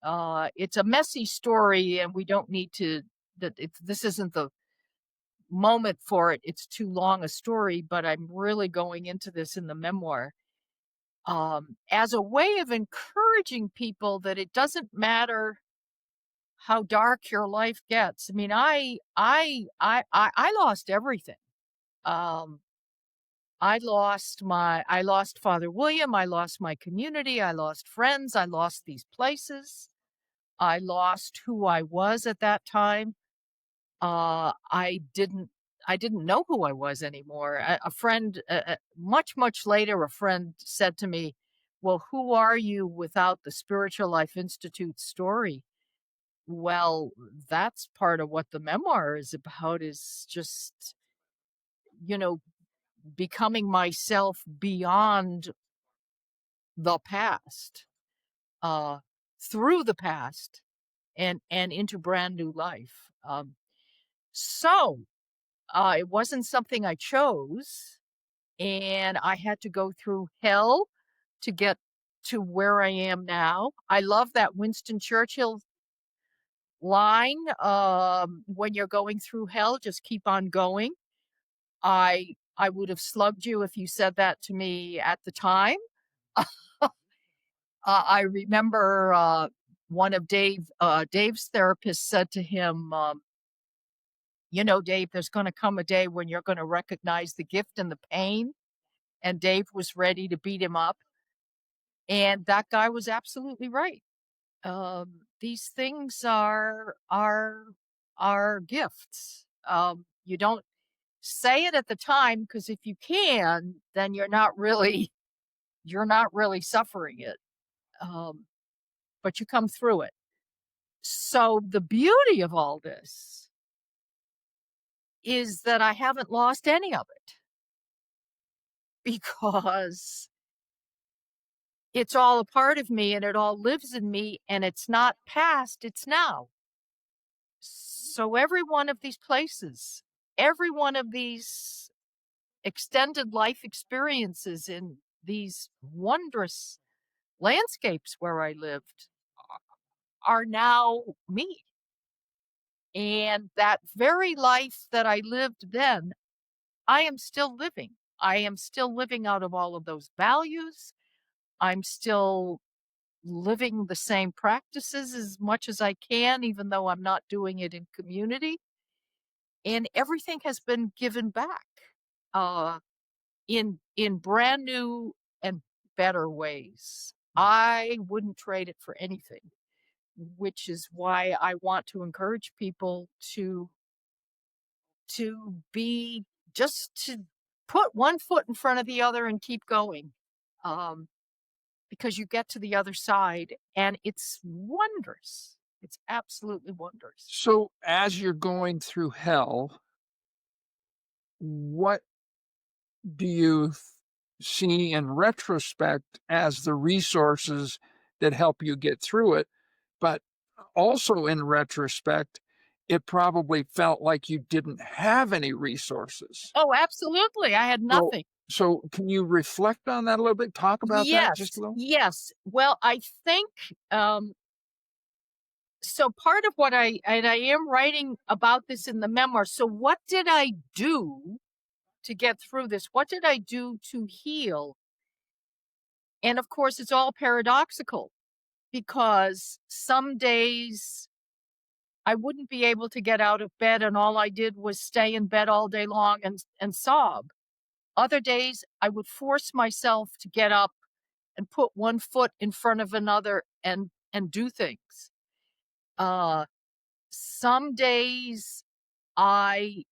It's a messy story, and we don't need to. This isn't the moment for it. It's too long a story, but I'm really going into this in the memoir as a way of encouraging people that it doesn't matter how dark your life gets. I mean, I lost everything. Um, I lost Father William. I lost my community. I lost friends. I lost these places. I lost who I was at that time. Uh, I didn't, I didn't know who I was anymore. A friend, much later, a friend said to me, "Well, who are you without the Spiritual Life Institute story?" Well, that's part of what the memoir is about, is just, you know, becoming myself beyond the past, uh, through the past and into brand new life. So it wasn't something I chose, and I had to go through hell to get to where I am now. I love that Winston Churchill line, when you're going through hell, just keep on going. I would have slugged you if you said that to me at the time. I remember one of Dave's therapists said to him, "You know, Dave, there's going to come a day when you're going to recognize the gift and the pain." And Dave was ready to beat him up, and that guy was absolutely right. These things are gifts. You don't say it at the time, because if you can, then you're not really suffering it. Um, but you come through it. So the beauty of all this is that I haven't lost any of it, because it's all a part of me and it all lives in me, and it's not past, it's now. So every one of these places, every one of these extended life experiences in these wondrous landscapes where I lived are now me. And that very life that I lived then, I am still living. I am still living out of all of those values. I'm still living the same practices as much as I can, even though I'm not doing it in community. And everything has been given back uh, in brand new and better ways. I wouldn't trade it for anything, which is why I want to encourage people to be just to put one foot in front of the other and keep going. Um, because you get to the other side and it's wondrous. It's absolutely wondrous. So, as you're going through hell, what do you see in retrospect as the resources that help you get through it? But also in retrospect, it probably felt like you didn't have any resources. Oh, absolutely. I had So nothing. so can you reflect on that a little bit? Talk about that just a Yes, little? yes. Well, I think, so part of what I am writing about this in the memoir. So what did I do to get through this? What did I do to heal? And of course, it's all paradoxical because some days I wouldn't be able to get out of bed and all I did was stay in bed all day long and sob. Other days I would force myself to get up and put one foot in front of another and do things. Uh some days I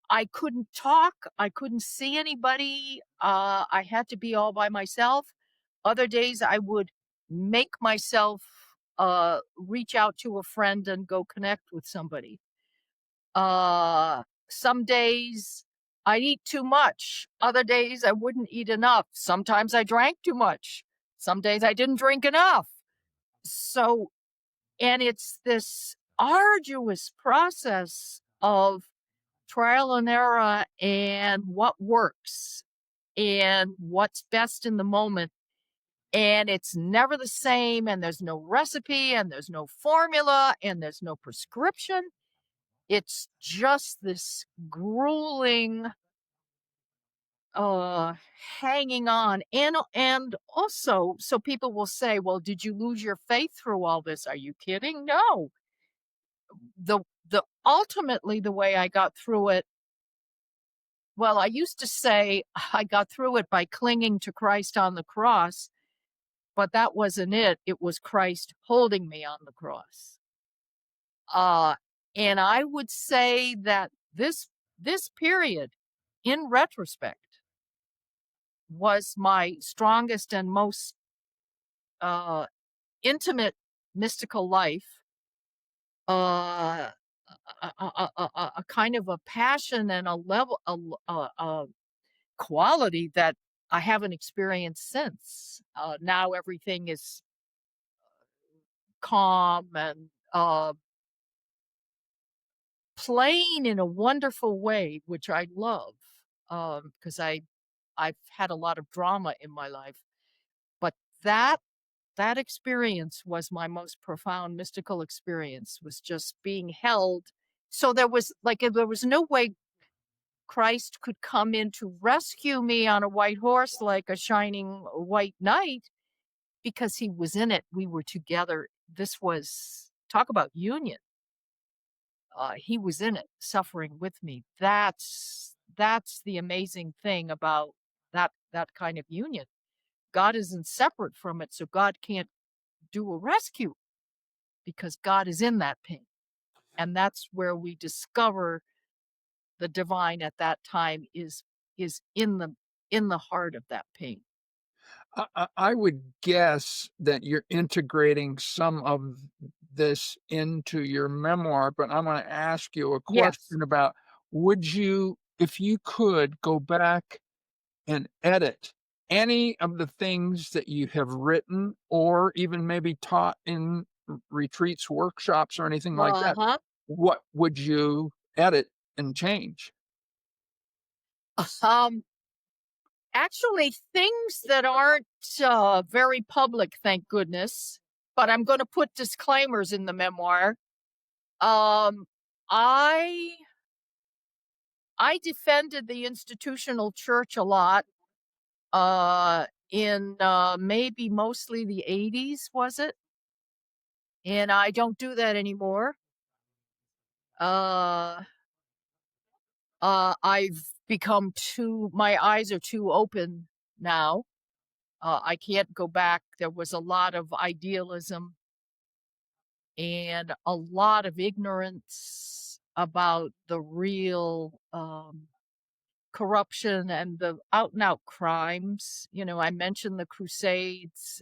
I couldn't talk, I couldn't see anybody, I had to be all by myself. Other days, I would make myself, reach out to a friend and go connect with somebody. Some days, I'd eat too much, other days, I wouldn't eat enough. Sometimes I drank too much, some days I didn't drink enough. So and it's this arduous process of trial and error and what works and what's best in the moment. And it's never the same, and there's no recipe, and there's no formula, and there's no prescription. It's just this grueling uh hanging on. And also, so people will say, well, did you lose your faith through all this? Are you kidding? No. The ultimately the way I got through it, well, I used to say I got through it by clinging to Christ on the cross, but that wasn't it. It was Christ holding me on the cross. Uh, and I would say that this period, in retrospect, was my strongest and most uh, intimate mystical life. Uh, a kind of a passion and a level, a quality that I haven't experienced since. Now everything is calm and plain in a wonderful way, which I love, because I've had a lot of drama in my life. But that that experience was my most profound mystical experience. Was just being held. So there was there was no way Christ could come in to rescue me on a white horse like a shining white knight because he was in it. We were together. This was talk about union. He was in it, suffering with me. That's the amazing thing about that kind of union. God isn't separate from it, so God can't do a rescue because God is in that pain. And that's where we discover the divine at that time is in the heart of that pain. I would guess that you're integrating some of this into your memoir, but I'm gonna ask you a Yes. question about, would you, if you could go back and edit any of the things that you have written or even maybe taught in retreats, workshops, or anything like that, Uh-huh. what would you edit and change? Um, actually, things that aren't very public, thank goodness. But I'm going to put disclaimers in the memoir. Um, I I defended the institutional church a lot. In maybe mostly the 80s, was it? And I don't do that anymore. Uh, I've become too. My eyes are too open now. I can't go back. There was a lot of idealism and a lot of ignorance about the real corruption and the out and out crimes. You know, I mentioned the Crusades,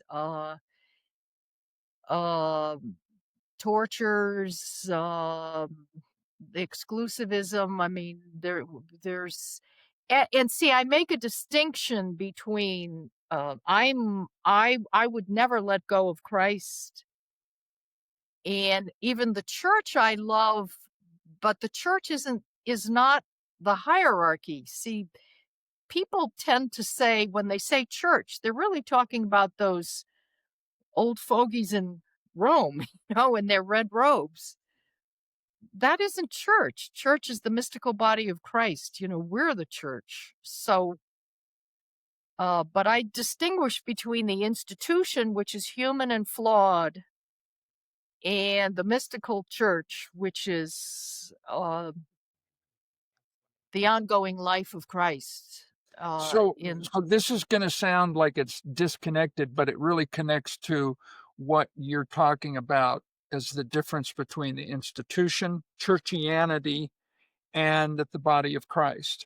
um, tortures, the exclusivism. I mean, there's and see, I make a distinction between I would never let go of Christ And even the church I love, but the church is not the hierarchy. See, people tend to say when they say church, they're really talking about those old fogies in Rome, in their red robes. That isn't church. Church is the mystical body of Christ. We're the church. So, but I distinguish between the institution, which is human and flawed, and the mystical church, which is the ongoing life of Christ. So, In so this is going to sound like it's disconnected, but it really connects to what you're talking about as the difference between the institution, churchianity, and the body of Christ.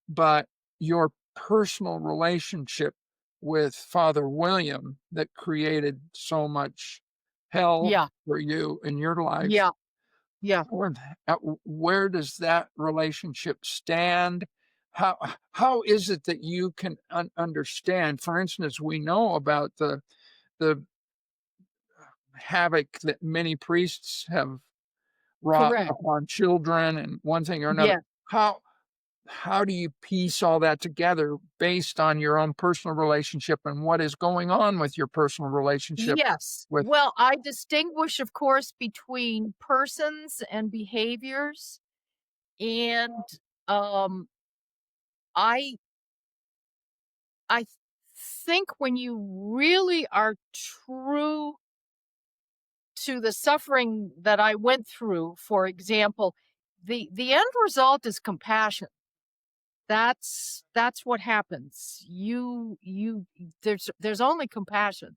But your personal relationship with Father William that created so much hell Yeah, for you in your life, yeah, yeah, where, where does that relationship stand? How is it that you can understand? For instance, we know about the havoc that many priests have wrought correct. upon children and one thing or another. Yeah, How how do you piece all that together based on your own personal relationship and what is going on with your personal relationship yes. with Well, I distinguish, of course, between persons and behaviors. And um, I I think when you really are true to the suffering that I went through, for example, the end result is compassion. That's what happens. There's only compassion.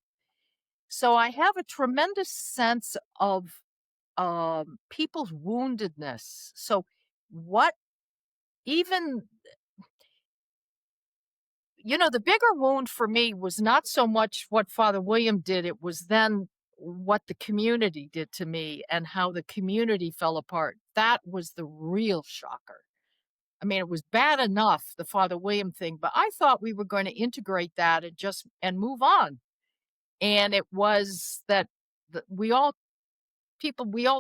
So I have a tremendous sense of people's woundedness. So what even the bigger wound for me was not so much what Father William did, it was then what the community did to me and how the community fell apart. That was the real shocker. I mean, it was bad enough, the Father William thing, but I thought we were going to integrate that and move on. And it was that we all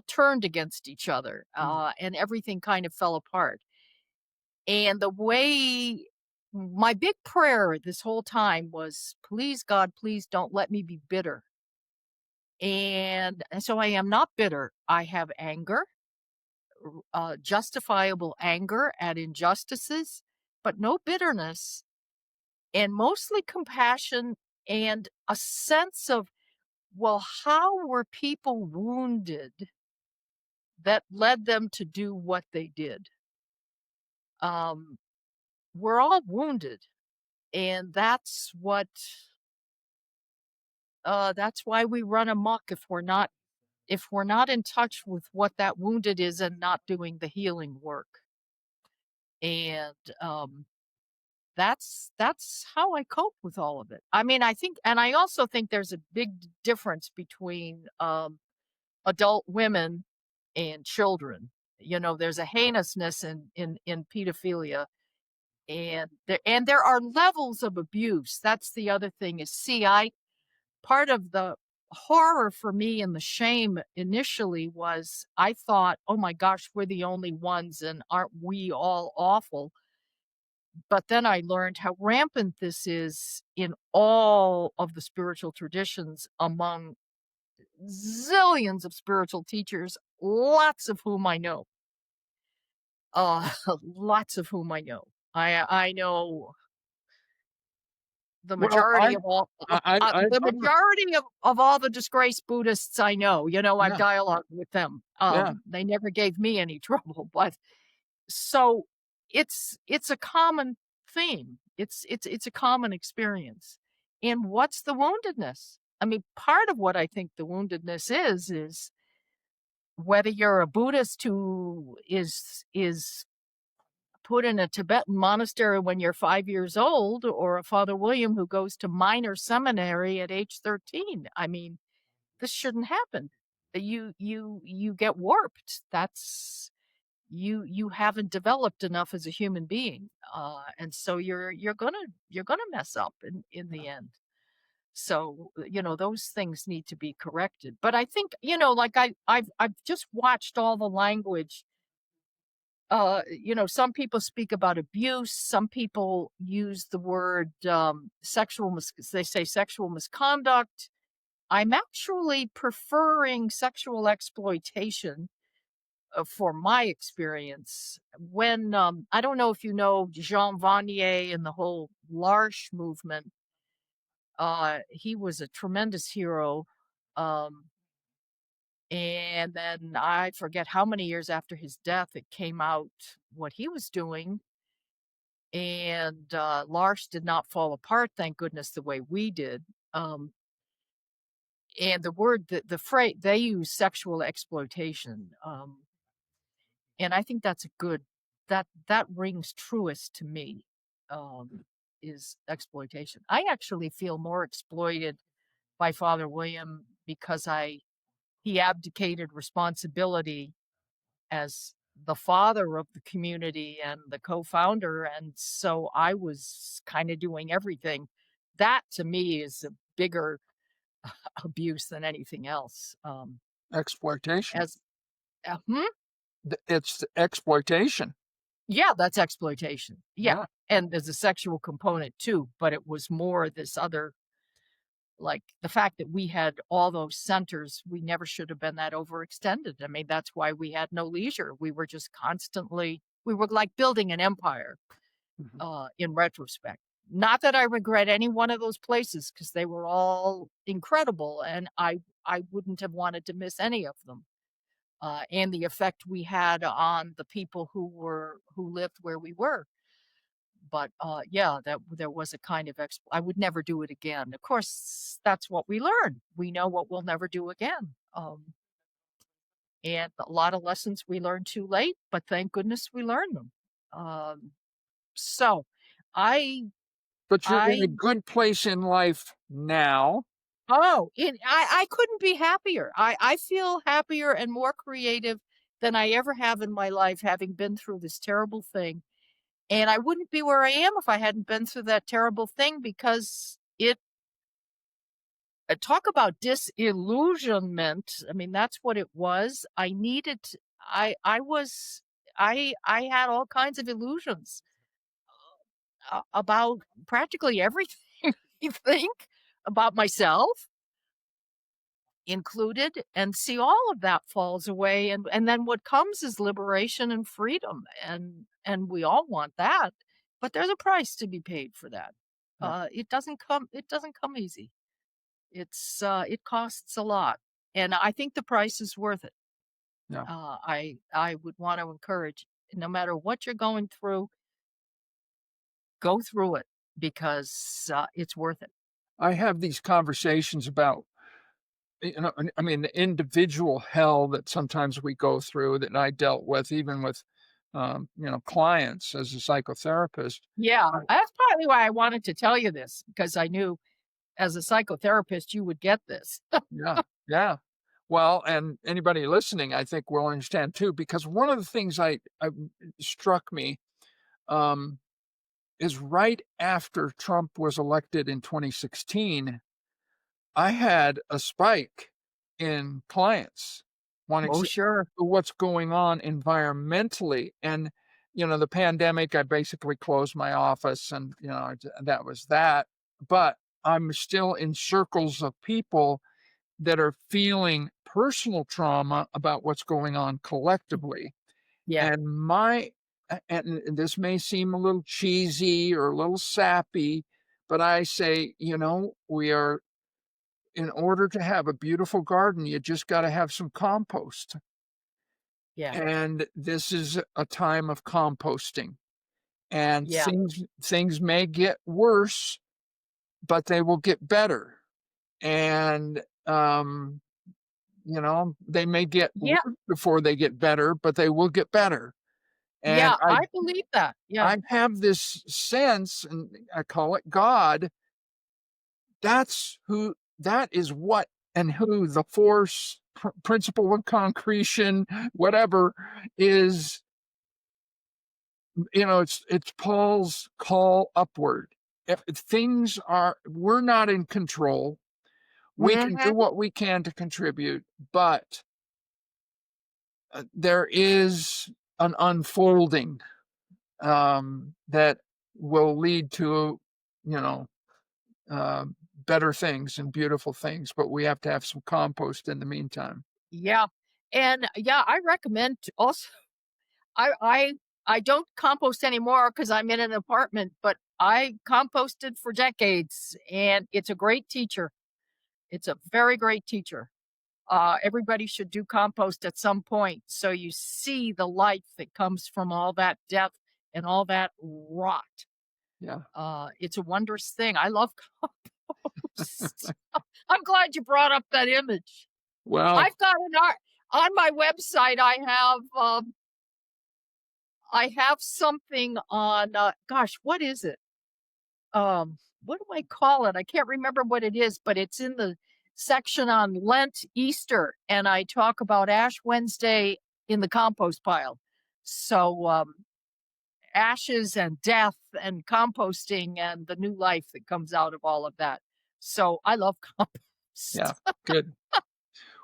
turned against each other, and everything kind of fell apart. And the way my big prayer this whole time was, please, God, please don't let me be bitter. And so I am not bitter. I have anger, justifiable anger at injustices, but no bitterness, and mostly compassion and a sense of, well, how were people wounded that led them to do what they did? Um, we're all wounded, and that's why we run amok if we're not in touch with what that wounded is and not doing the healing work. And that's how I cope with all of it. I mean, I also think there's a big difference between adult women and children. There's a heinousness in pedophilia, and there are levels of abuse. That's the other thing is, see, I part of the horror for me and the shame initially was I thought, "Oh my gosh, we're the only ones, and aren't we all awful?" But then I learned how rampant this is in all of the spiritual traditions among zillions of spiritual teachers, lots of whom I know. Lots of whom I know. I know the well majority of all the I'm not, majority of all the disgraced Buddhists I know. I've yeah, dialogued with them. yeah. They never gave me any trouble, but so it's a common theme. It's a common experience. And what's the woundedness? I mean, part of what I think the woundedness is whether you're a Buddhist who is put in a Tibetan monastery when you're 5 years old, or a Father William who goes to minor seminary at age 13. I mean, this shouldn't happen. You get warped. That's you haven't developed enough as a human being, and so you're gonna mess up in the end. So, those things need to be corrected. But I think, like I've just watched all the language. Some people speak about abuse, some people use the word they say sexual misconduct. I'm actually preferring sexual exploitation for my experience. When I don't know if you know Jean Vanier and the whole L'Arche movement. He was a tremendous hero. Um, and then I forget how many years after his death it came out what he was doing. And L'Arche did not fall apart, thank goodness, the way we did. Um, and the phrase they use sexual exploitation. And I think that's a good that rings truest to me. Um, is exploitation. I actually feel more exploited by Father William because he abdicated responsibility as the father of the community and the co-founder, and so I was kind of doing everything. That to me is a bigger abuse than anything else. Exploitation. As hmm? It's exploitation. Yeah, that's exploitation. Yeah, Yeah. and there's a sexual component too, but it was more this other, like the fact that we had all those centers, we never should have been that overextended. I mean, that's why we had no leisure. We were just constantly, we were like building an empire, Mhm. in retrospect. Not that I regret any one of those places because they were all incredible, and I wouldn't have wanted to miss any of them. And the effect we had on the people who lived where we were. But, yeah, that there was a kind of I would never do it again. Of course, that's what we learn. We know what we'll never do again. And a lot of lessons we learn too late, but thank goodness we learned them. Um, so I But you're in I a good place in life now. oh, I couldn't be happier. I feel happier and more creative than I ever have in my life, having been through this terrible thing. And I wouldn't be where I am if I hadn't been through that terrible thing because talk about disillusionment. I mean, that's what it was. I was, I had all kinds of illusions about practically everything you think about myself included, and see all of that falls away. And then what comes is liberation and freedom. And we all want that, but there's a price to be paid for that. Yeah. It doesn't come easy. It costs a lot, and I think the price is worth it. Yeah. I would want to encourage, no matter what you're going through, go through it because it's worth it. I have these conversations about, I mean, the individual hell that sometimes we go through that I dealt with, even with, clients as a psychotherapist. Yeah, I that's partly why I wanted to tell you this because I knew as a psychotherapist you would get this. Yeah, yeah. Well, and anybody listening, I think will understand too, because one of the things I struck me, um, is right after Trump was elected in 2016, I had a spike in clients wanting Oh, to sure. know what's going on environmentally. And, the pandemic, I basically closed my office and, that was that. But I'm still in circles of people that are feeling personal trauma about what's going on collectively. Yeah, And and this may seem a little cheesy or a little sappy, but I say, we are in order to have a beautiful garden, you just got to have some compost. yeah, And this is a time of composting. And yeah, things may get worse, but they will get better. And they may get yeah, worse before they get better, but they will get better. And yeah. I believe that. Yeah, I have this sense, and I call it God. That is what and who the force, principle of concretion, whatever is. It's Paul's call upward. if things are, we're not in control. We can do Mhm. what we can to contribute, but there is an unfolding that will lead to, you know, uh, better things and beautiful things. But we have to have some compost in the meantime. Yeah. And yeah, I recommend also I I don't compost anymore because I'm in an apartment, but I composted for decades and it's a great teacher. It's a very great teacher. Everybody should do compost at some point so you see the life that comes from all that death and all that rot. Yeah. It's a wondrous thing. I love compost. I'm glad you brought up that image. Well, I've got an art on my website. I have something on. Gosh, what is it? What do I call it? I can't remember what it is, but it's in the section on Lent, Easter, and I talk about Ash Wednesday in the compost pile. So, ashes and death and composting and the new life that comes out of all of that. So I love yeah, compost. good.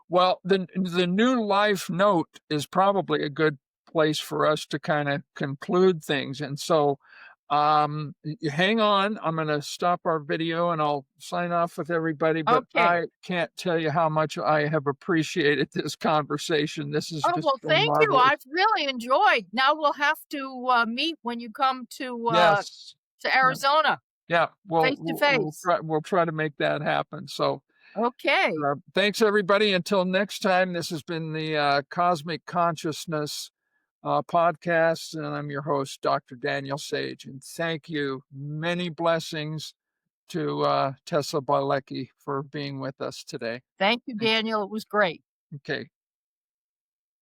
Well, the new life note is probably a good place for us to kind of conclude things. And so, hang on. I'm going to stop our video and I'll sign off with everybody. But Okay. I can't tell you how much I have appreciated this conversation. This has Oh, just well, been thank you. marvelous. I've really enjoyed. Now we'll have to meet when you come Yes. to Yeah. Arizona Yeah. face to face. We'll try to make that happen. So, Okay. thanks everybody. Until next time, this has been the Cosmic Consciousness podcast, and I'm your host, Dr. Daniel Sage. And thank you. Many blessings to Tessa Bielecki for being with us today. Thank you, Thanks. Daniel. It was great. Okay.